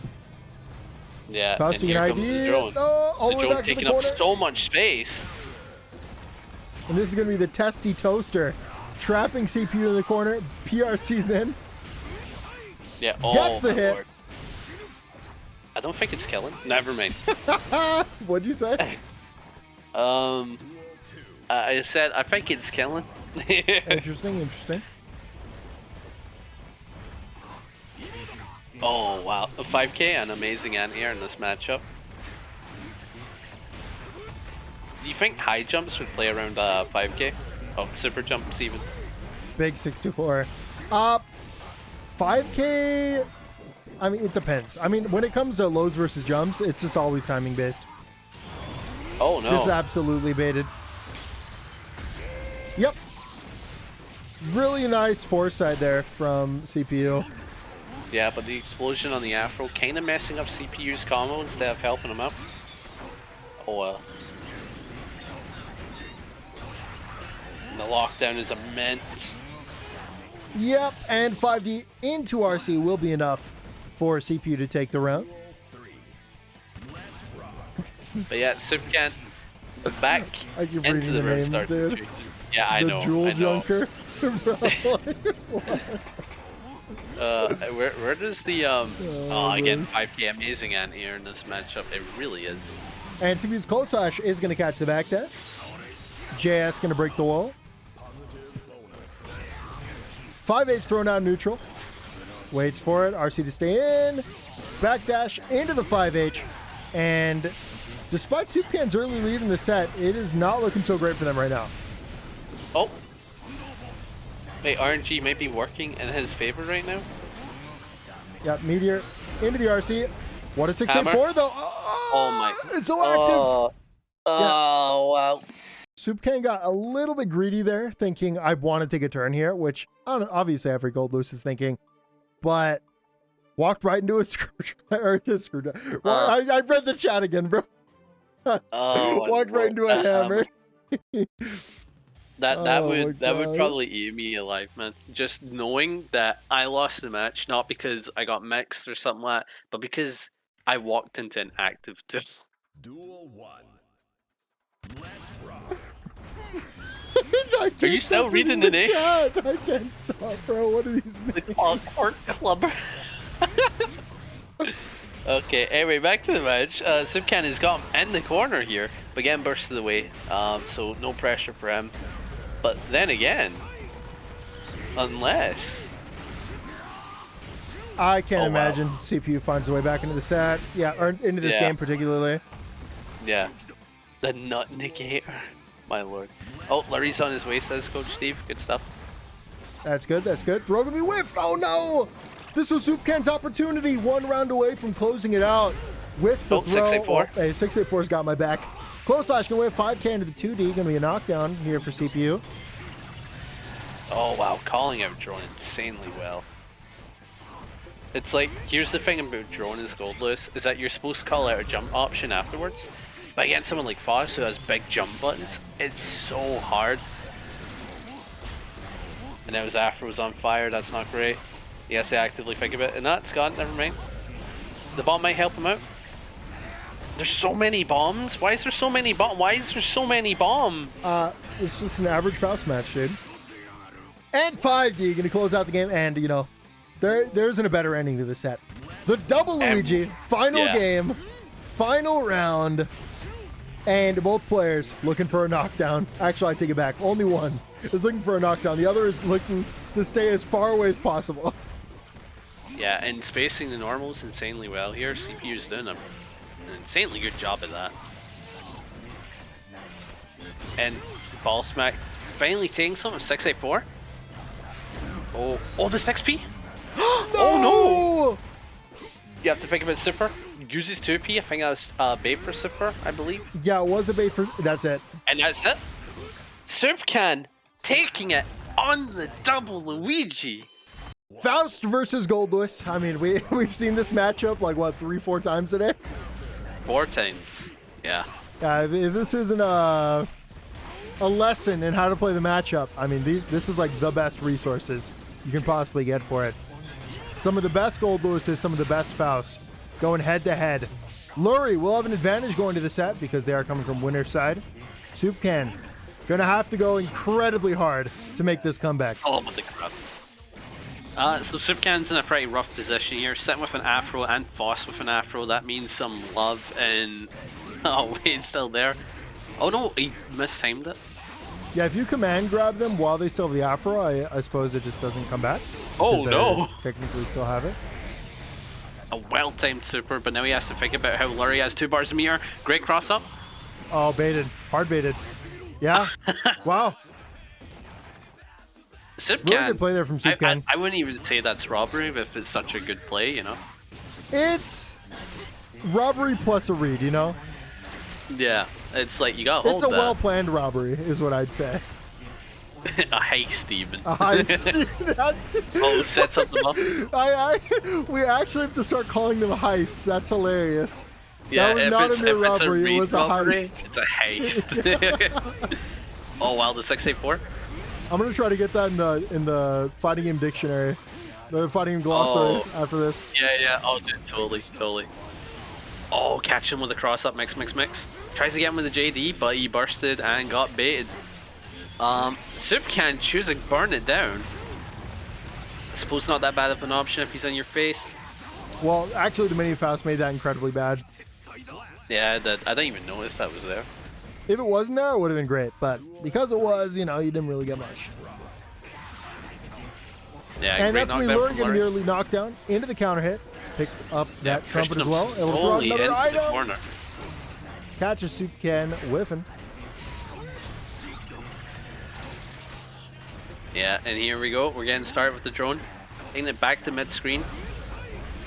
Yeah, Faust and an here comes ID. the drone. All The way drone back to the taking up corner. so much space. And this is going to be the testy toaster. Trapping CPU in the corner. PRC's in. Yeah, Gets the my hit. Lord. I don't think it's killing. Never mind. What'd you say? I said I think it's killing. Interesting. Oh wow, a 5K, an amazing anti-air in this matchup. Do you think high jumps would play around 5K? Oh, super jumps even. Big 624. 5K. I mean, it depends. I mean, when it comes to lows versus jumps, it's just always timing based. Oh no. This is absolutely baited. Yep. Really nice foresight there from CPU. Yeah, but the explosion on the Afro kind of messing up CPU's combo instead of helping him out. Oh well. The lockdown is immense. Yep, and 5D into RC will be enough for CPU to take the round. But yeah, soopcan back I keep into reading the the room names, start. dude. Yeah, I The know. Jewel I know. Junker. Where does the again man. 5K amazing anti-air in this matchup? It really is. And CPU's Cold Slash is going to catch the back dash. JS going to break the wall. 5H thrown out neutral. Waits for it. RC to stay in. Backdash into the 5H. And despite soopcan's early lead in the set, it is not looking so great for them right now. Oh. Wait, RNG might be working in his favor right now? Yep, Meteor into the RC. What a 684 though. Oh my. It's so active. Oh, wow. soopcan got a little bit greedy there, thinking I want to take a turn here, which I don't know, obviously every Goldlewis is thinking, but walked right into a screwdriver. Well, I read the chat again, bro. Walked right into a hammer. That would God. probably eat me alive, man. Just knowing that I lost the match, not because I got mixed or something like that, but because I walked into an active two. Duel 1. Let's rock. Are you still reading the names? Chat. I can't stop, bro. What are these The names? Clockwork Clubber. Okay, anyway, back to the match. soopcan has got him in the corner here, but again bursted away, so no pressure for him. But then again, unless... I can't Oh, wow. imagine CPU finds a way back into the set. Yeah, or into this Yeah. game particularly. Yeah. The nut negator. My lord. Oh, Lurry's on his way, says Coach Steve. Good stuff. That's good. That's good. Throw gonna be whiffed. Oh no! This was soopcan's opportunity. 1 round away from closing it out. Whiffs the Oh, throw. 684. Oh, hey, 684's got my back. Close slash gonna whiff 5K to the 2D. Gonna be a knockdown here for CPU. Oh wow, calling out drone insanely well. It's like, here's the thing about drone is Goldlewis, is that you're supposed to call out a jump option afterwards. But against someone like Faust who has big jump buttons, it's so hard. And now his afro was on fire, that's not great. He has to actively think of it, and that's gone, never mind. The bomb might help him out. There's so many bombs? Why is there so many bombs? Why is there so many bombs? It's just an average Faust match, dude. And 5D gonna close out the game, and you know, there isn't a better ending to the set. The double Luigi, final game, final round, and both players looking for a knockdown. Actually, I take it back. Only one is looking for a knockdown. The other is looking to stay as far away as possible. Yeah, and spacing the normals insanely well here. CPU's doing an insanely good job at that. And ball smack finally taking something. 684. Oh, the 6P. Oh no! You have to think about super. Uses 2P. I think that was bait for super, I believe. Yeah, it was a bait for. That's it. And that's it. Soopcan taking it on the double Luigi. Faust versus Goldlewis. I mean, we've seen this matchup like what 3-4 times today. 4 times. Yeah. If this isn't a lesson in how to play the matchup, I mean, this is like the best resources you can possibly get for it. Some of the best Goldlewises, some of the best Fausts going head to head. Lurry will have an advantage going to the set because they are coming from winner's side. Soopcan gonna have to go incredibly hard to make this comeback. Oh, what the crap. So Soopcan's in a pretty rough position here, sitting with an afro and Faust with an afro. That means some love and... Oh wait, it's still there. Oh no, he mistimed it. Yeah, if you command grab them while they still have the afro, I suppose it just doesn't come back. Oh no! Technically still have it. A well-timed super, but now he has to think about how Lurry has 2 bars of meter. Great cross-up. Oh, baited. Hard baited. Yeah. Wow. Soopcan. Really good play there from Soopcan. I wouldn't even say that's robbery if it's such a good play, you know? It's robbery plus a read, you know? Yeah, it's like you got to hold It's a that. well-planned robbery, is what I'd say. A heist, even. A heist. Oh, sets up the buff. We actually have to start calling them heists. That's hilarious. Yeah, that was not a mere if it's robbery, it was a robbery, heist. It's a heist. Oh wow, the 684. I'm gonna try to get that in the fighting game dictionary, the fighting game glossary after this. Yeah. Oh, dude, totally. Oh, catch him with a cross up, mix. Tries to get him with the JD, but he bursted and got baited. Soopcan choosing burn it down. I suppose not that bad of an option if he's on your face. Well, actually, the mini Faust made that incredibly bad. Yeah, I didn't even notice that was there. If it wasn't there, it would have been great. But because it was, you know, you didn't really get much. Yeah, and great that's when knockdown Lurry from getting Lurry. nearly knocked down into the counter hit. Picks up that trumpet pushed as him well. Able to throw slowly another into the item. corner. Catches Soopcan whiffing. Yeah, and here we go. We're getting started with the drone. Taking it back to mid-screen.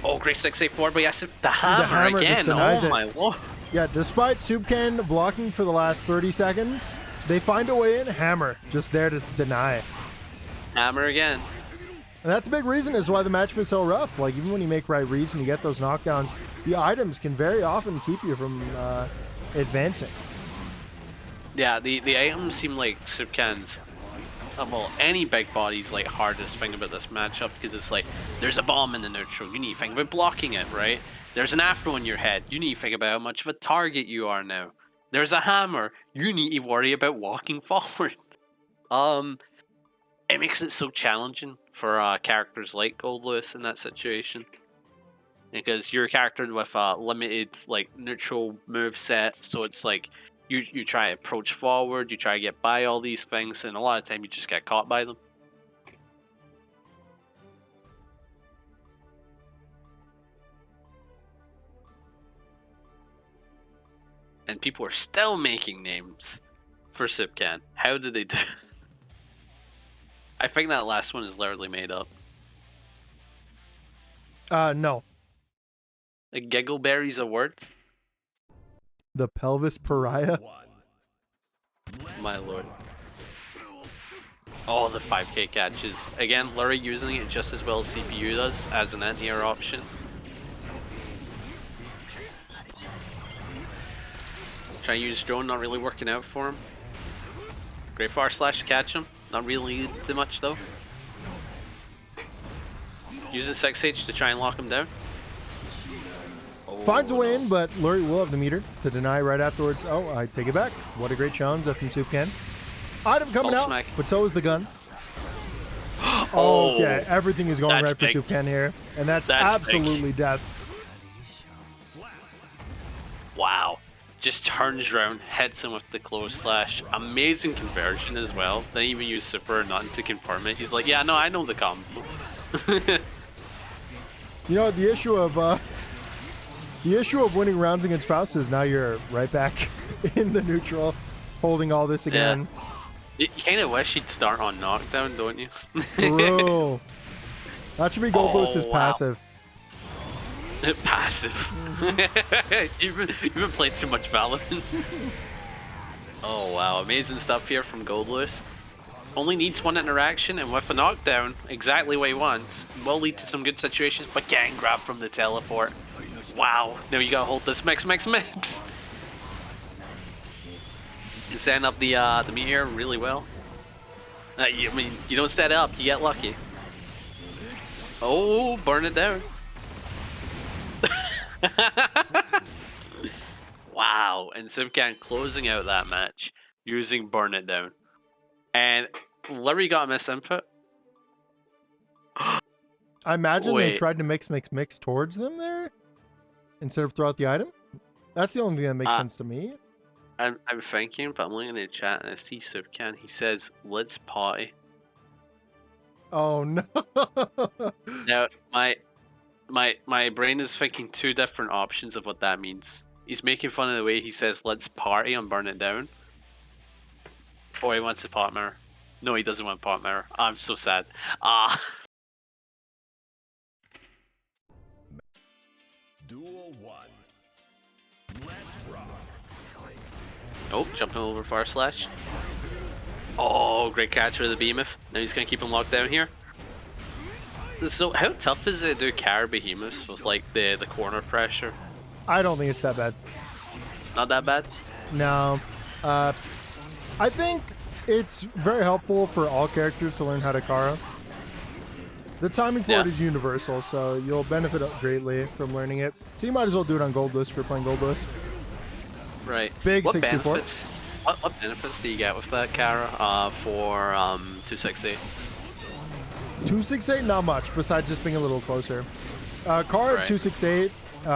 Oh, great 684, but yes, the hammer just again. denies Oh it. my lord. Yeah, despite Soopcan blocking for the last 30 seconds, they find a way in. Hammer just there to deny. Hammer again. And that's a big reason as why the match is so rough. Like, even when you make right reads and you get those knockdowns, the items can very often keep you from advancing. Yeah, the items seem like Soopcan's, well, any big body's like hardest thing about this matchup, because it's like, there's a bomb in the neutral, you need to think about blocking it, right? There's an afro in your head, you need to think about how much of a target you are now. There's a hammer, you need to worry about walking forward. It makes it so challenging for characters like Goldlewis in that situation, because you're a character with a limited like neutral move set, so it's like you try to approach forward, you try to get by all these things, and a lot of time you just get caught by them. And people are still making names. for soopcan. How did they do? I think that last one is literally made up. No. Like Giggleberry's a word? The pelvis pariah. My lord. Oh, the 5k catches. Again, Lurry using it just as well as CPU does as an anti-air option. Trying to use drone, not really working out for him. Great far slash to catch him. Not really too much though. Uses 6H to try and lock him down. Finds a way in, but Lurry will have the meter to deny right afterwards. Oh, I take it back. What a great challenge from soopcan. Item coming out, smack. but so is the gun. Oh, Okay, everything is going that's right for big. soopcan here, and that's absolutely big. death. Wow. Just turns around, hits him with the close slash. Amazing conversion as well. They even use super or nothing to confirm it. He's like, yeah, no, I know the combo. You know, the issue of winning rounds against Faust is now you're right back in the neutral, holding all this again. Yeah. You kind of wish he'd start on knockdown, don't you? Bro, that should be Goldlewis' wow. passive. Passive. you've been playing too much Valorant. Oh wow, amazing stuff here from Goldlewis. Only needs one interaction, and with a knockdown, exactly what he wants, will lead to some good situations, but gang grab from the teleport. Wow, now you gotta hold this mix. And setting up the meteor really well. I mean, you don't set it up, you get lucky. Oh, burn it down. Wow, and soopcan closing out that match using burn it down. And Lurry got a misinput. I imagine they Wait. tried to mix towards them there instead of throughout the item. That's the only thing that makes sense to me. I'm thinking, but I'm looking at the chat and I see soopcan. He says, "Let's party." Oh no! Now my brain is thinking two different options of what that means. He's making fun of the way he says "let's party" and burn it down. Or he wants a pot mirror. No, he doesn't want pot mirror. I'm so sad. Duel 1. Let's rock. Oh, jumping over far slash. Oh, great catch for the behemoth. Now he's gonna keep him locked down here. So how tough is it to do carry behemoths with like the corner pressure? I don't think it's that bad. Not that bad? No. I think it's very helpful for all characters to learn how to Kara. The timing for it is universal, so you'll benefit greatly from learning it. So you might as well do it on Goldlewis if you're playing Goldlewis. Right. Big what 64. benefits? What benefits do you get with that Kara for 268? 268, not much, besides just being a little closer. Kara Right. 268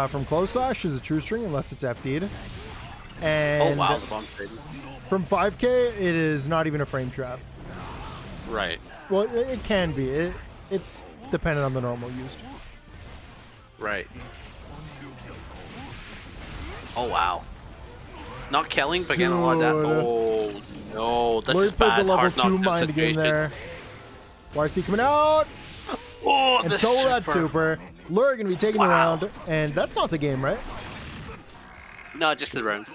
from close slash is a true string unless it's FD'd. And Oh wow, the bomb trade. from 5k, it is not even a frame trap. Right. Well, it can be. It's dependent on the normal used. Right. Oh wow. Not killing, but getting a lot of that. Oh no, this Lurry is played bad. the level Hard 2 knockdown mind game situation. there. YC coming out, Oh, and the so will that super. Lurry gonna be taking the Wow. round, and that's not the game, right? No, just the round.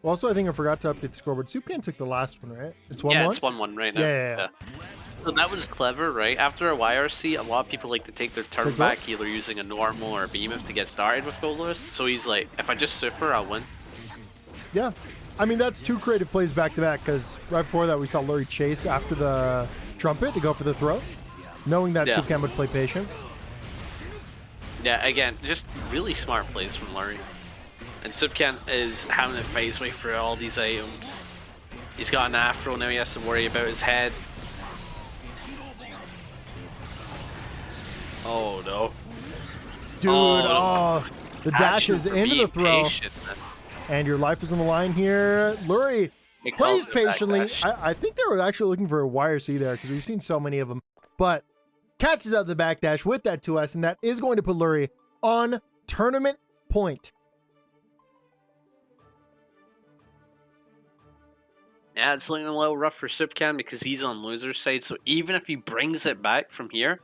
Also, I think I forgot to update the scoreboard. soopcan took the last one, right? It's 1-1? Yeah, it's 1-1 right now. Yeah. So that was clever, right? After a YRC, a lot of people like to take their turn Take back, either using a normal or a behemoth to get started with Goldlewis. So he's like, if I just super, I'll win. Yeah. I mean, that's two creative plays back-to-back, because right before that, we saw Lurry chase after the trumpet to go for the throw, knowing that Yeah. soopcan would play patient. Yeah, again, just really smart plays from Lurry. And soopcan is having to fight his way through all these items. He's got an afro, now he has to worry about his head. Oh no. Dude, Oh, the dash is for into the being throw, patient, man. and your life is on the line here. Lurry He plays calls it back patiently. dash. I think they were actually looking for a YRC there, because we've seen so many of them. But catches out the backdash with that 2S, and that is going to put Lurry on tournament point. Yeah, it's looking a little rough for soopcan because he's on loser's side. So even if he brings it back from here,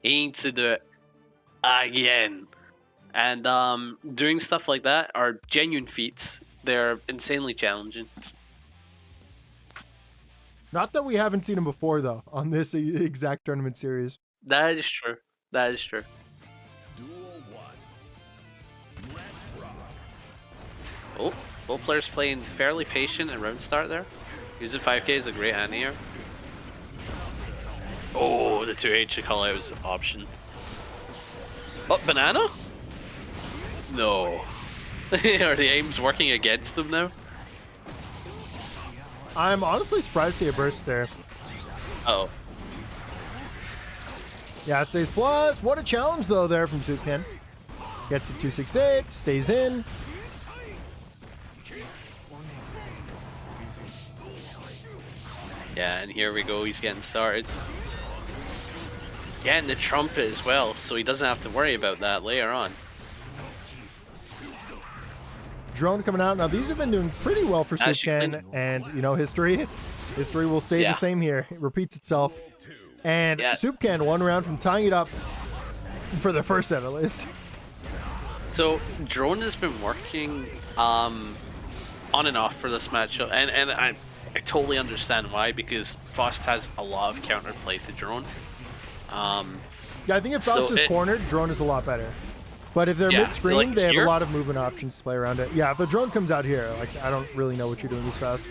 he needs to do it again. And doing stuff like that are genuine feats. They're insanely challenging. Not that we haven't seen him before, though, on this exact tournament series. That is true. That is true. Duel 1. Let's rock. Oh, both players playing fairly patient at round start there. Using 5k is a great hand here. Oh, the 2H to call out was an option. Oh, banana? No. Are the aims working against him now? I'm honestly surprised to see a burst there. Uh oh. Yeah, stays plus. What a challenge, though, there from soopcan. Gets to 268, stays in. Yeah, and here we go. He's getting started. Getting the trumpet as well, so he doesn't have to worry about that later on. Drone coming out. Now, these have been doing pretty well for soopcan, and, you know, history will stay the same here. It repeats itself. And soopcan 1 round from tying it up for the first set at least. So, drone has been working on and off for this matchup, and I totally understand why, because Faust has a lot of counterplay to drone. Yeah, I think if Faust is cornered, drone is a lot better. But if they're mid-screen, like they have a lot of movement options to play around it. Yeah, if a drone comes out here, like, I don't really know what you're doing this fast.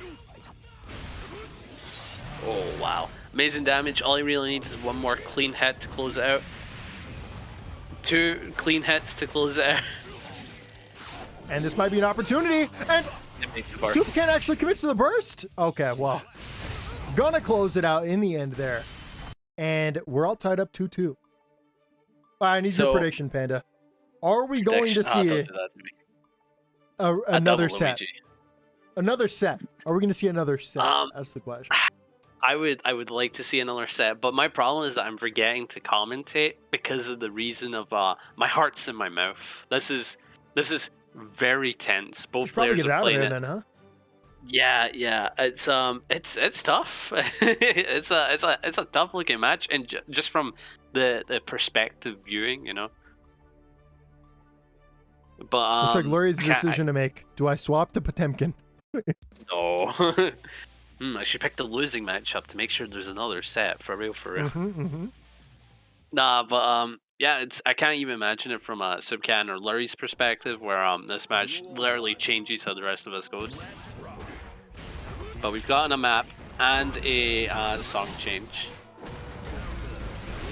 Oh, wow. Amazing damage. All he really needs is one more clean hit to close it out. 2 clean hits to close it out. And this might be an opportunity. And soopcan actually commits to the burst. Okay, well, gonna close it out in the end there. And we're all tied up 2-2. I need your prediction, Panda. Are we going to see another set? Another set. Are we going to see another set? That's the question. I would like to see another set, but my problem is that I'm forgetting to commentate because of the reason of my heart's in my mouth. This is very tense. Both players are playing it. Then, huh? Yeah. It's tough. it's a tough looking match, and just from the perspective viewing, you know. But looks like Lurry's decision to make. Do I swap to Potemkin? No. I should pick the losing matchup to make sure there's another set for real. Nah, but yeah, I can't even imagine it from soopcan or Lurry's perspective, where this match literally changes how the rest of us goes. But we've gotten a map and a song change.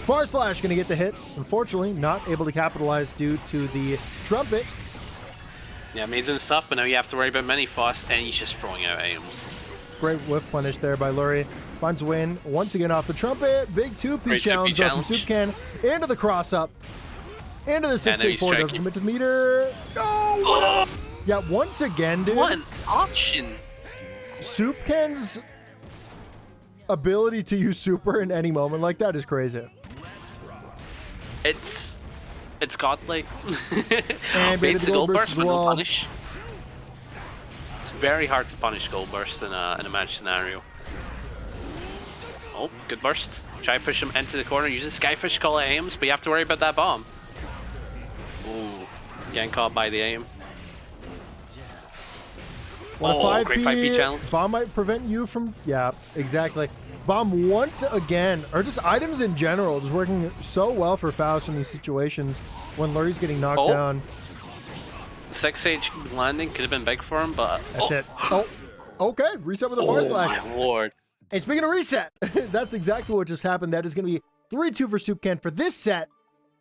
Far Slash going to get the hit. Unfortunately, not able to capitalize due to the trumpet. Yeah, amazing stuff, but now you have to worry about many Faust, and he's just throwing out aims. Great whiff punish there by Lurry. Finds a win once again off the trumpet. Big 2P challenge up from soopcan. Into the cross up. Into the 684. Doesn't commit to the meter. No! Yeah, once again, dude. What an option. soopcan's ability to use super in any moment like that is crazy. It's godlike. And Baits the gold burst, but no well. punish. It's very hard to punish gold burst in a match scenario. Oh, good burst. Try to push him into the corner using Skyfish to call out aims, but you have to worry about that bomb. Ooh, getting caught by the aim. Oh, great 5P challenge. Bomb might prevent you from... Yeah, exactly. Bomb once again, or just items in general, just working so well for Faust in these situations when Lurry's getting knocked down. 6H landing could have been big for him, but... That's it. Oh, okay. Reset with a force slash. Oh, my lord. And speaking of reset, that's exactly what just happened. That is going to be 3-2 for soopcan for this set.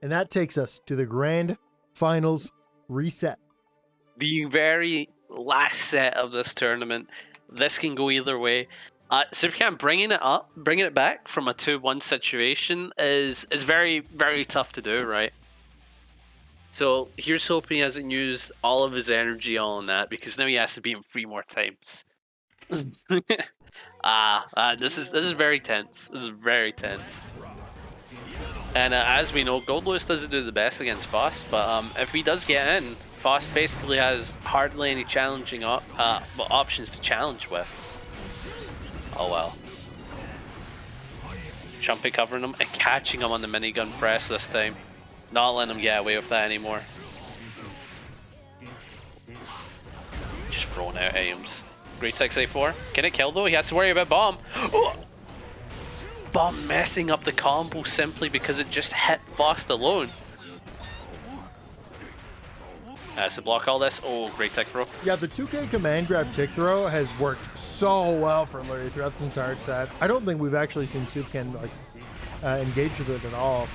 And that takes us to the grand finals reset. The very last set of this tournament. This can go either way. soopcan bringing it back from a 2-1 situation is very, very tough to do, right? So here's hoping he hasn't used all of his energy on that, because now he has to beat him 3 more times. This is very tense. This is very tense. And as we know, Goldlewis doesn't do the best against Faust, but if he does get in, Faust basically has hardly any challenging options to challenge with. Oh well. Chumpy covering him and catching him on the minigun press this time. Not letting him get away with that anymore. Just throwing out aims. Great 6A4. Can it kill though? He has to worry about bomb. Oh! Bomb messing up the combo simply because it just hit Faust alone. To block all this. Oh, great tick throw. Yeah, the 2K command grab tick throw has worked so well for Lurry throughout this entire set. I don't think we've actually seen soopcan like engage with it at all.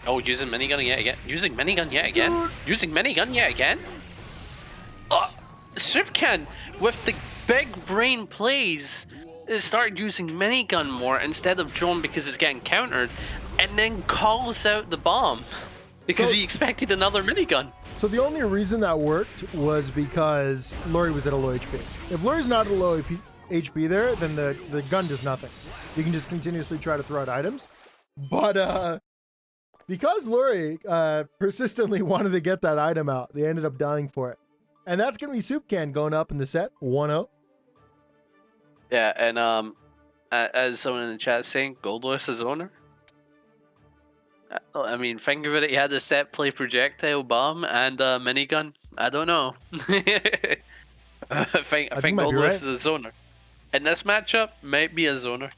Oh, using minigun yet again. Using minigun yet again. Dude. Using minigun yet again. soopcan with the big brain plays started using minigun more instead of drone because it's getting countered, and then calls out the bomb. Because he expected another minigun. So the only reason that worked was because Lurry was at a low HP. If Lurry's not at a low HP there, then the gun does nothing. You can just continuously try to throw out items. But because Lurry persistently wanted to get that item out, they ended up dying for it. And that's going to be soopcan going up in the set, 1-0. Yeah, and as someone in the chat is saying, Goldlewis is owner. I mean, think of it, he had a set play projectile bomb and a minigun. I don't know. I think Goldlewis is a zoner. In this matchup, might be a zoner.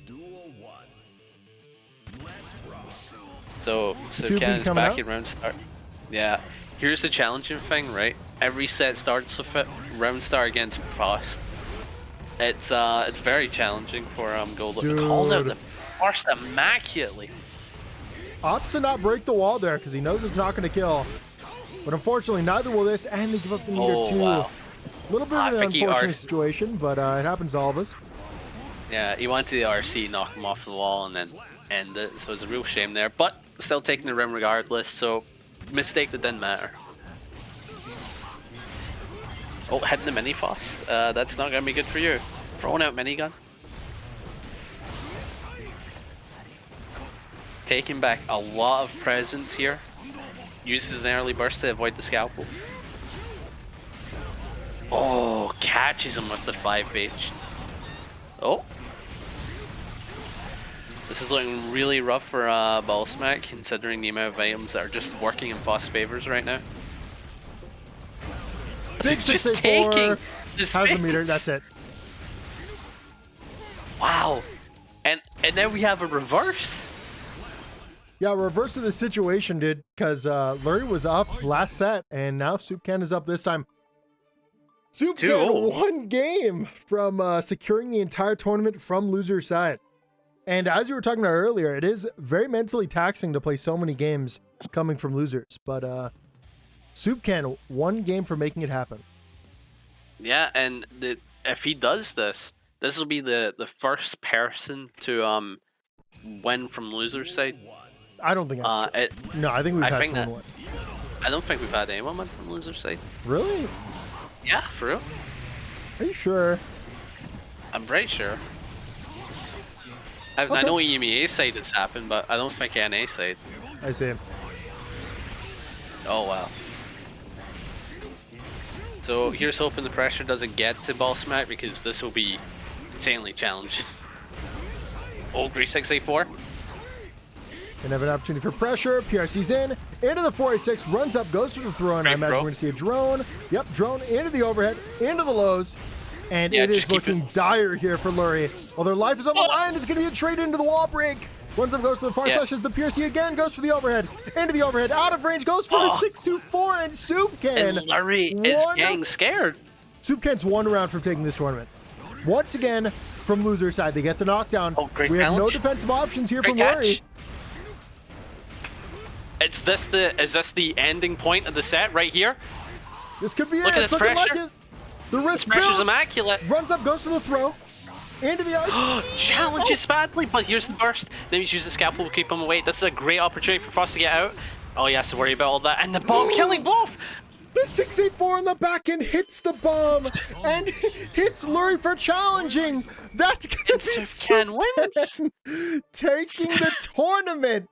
Duel 1. Let's rock. So soopcan is back in round start. Yeah. Here's the challenging thing, right? Every set starts with it. Round start against Faust. It's very challenging for Goldlewis. It calls out the burst immaculately. Opts to not break the wall there because he knows it's not going to kill. But unfortunately, neither will this, and they give up the meter too. Wow. A little bit of an unfortunate situation, but it happens to all of us. Yeah, he wanted the RC, knock him off the wall, and then end it. So it's a real shame there. But still taking the rim regardless, so mistake that didn't matter. Oh, hitting the mini Faust. That's not going to be good for you. Throwing out minigun. Taking back a lot of presence here. Uses an early burst to avoid the scalpel. Oh, catches him with the 5H. Oh. This is looking really rough for Ball Smack, considering the amount of items that are just working in Faust's favors right now. Big just taking the space. Has the meter, that's it. Wow. And then we have a reverse. Yeah, reverse of the situation, dude, because Lurry was up last set, and now soopcan is up this time. soopcan one game from securing the entire tournament from loser side. And as you were talking about earlier, it is very mentally taxing to play so many games coming from losers. But soopcan, one game for making it happen. Yeah, and if he does this, this will be the first person to win from loser side. I don't think that's true. No, I think we've had someone win. I don't think we've had anyone win from loser side. Really? Yeah, for real. Are you sure? I'm pretty sure. I know EMEA side it's happened, but I don't think NA side. I see. Oh wow. So here's hoping the pressure doesn't get to Ball Smack, because this will be insanely challenging. Oh, great 6A4. Gonna have an opportunity for pressure. PRC's in. Into the 486. Runs up. Goes to the throw. And I imagine we're going to see a drone. Yep, drone into the overhead. Into the lows. And it is looking dire here for Lurry. Well, their life is on the line. It's going to be a trade into the wall break. Runs up, goes to the far slash as the PRC again. Goes for the overhead. Into the overhead. Out of range. Goes for the 624. And soopcan. And Lurry is getting scared. soopcan's one round from taking this tournament. Once again, from loser side, they get the knockdown. Oh, great we have challenge. no defensive options here from Lurry. Is this the ending point of the set right here? This could be Look at this pressure. Like it. The wrist pressure's immaculate. Runs up, goes to the throw. Into the ice. Challenges badly, but here's the burst. Then he's used the scalpel to keep him away. This is a great opportunity for Faust to get out. Oh, he has to worry about all that. And the bomb killing both. The 684 on the back end hits the bomb and hits Lurry for challenging. That's gonna be soopcan wins. Taking the tournament.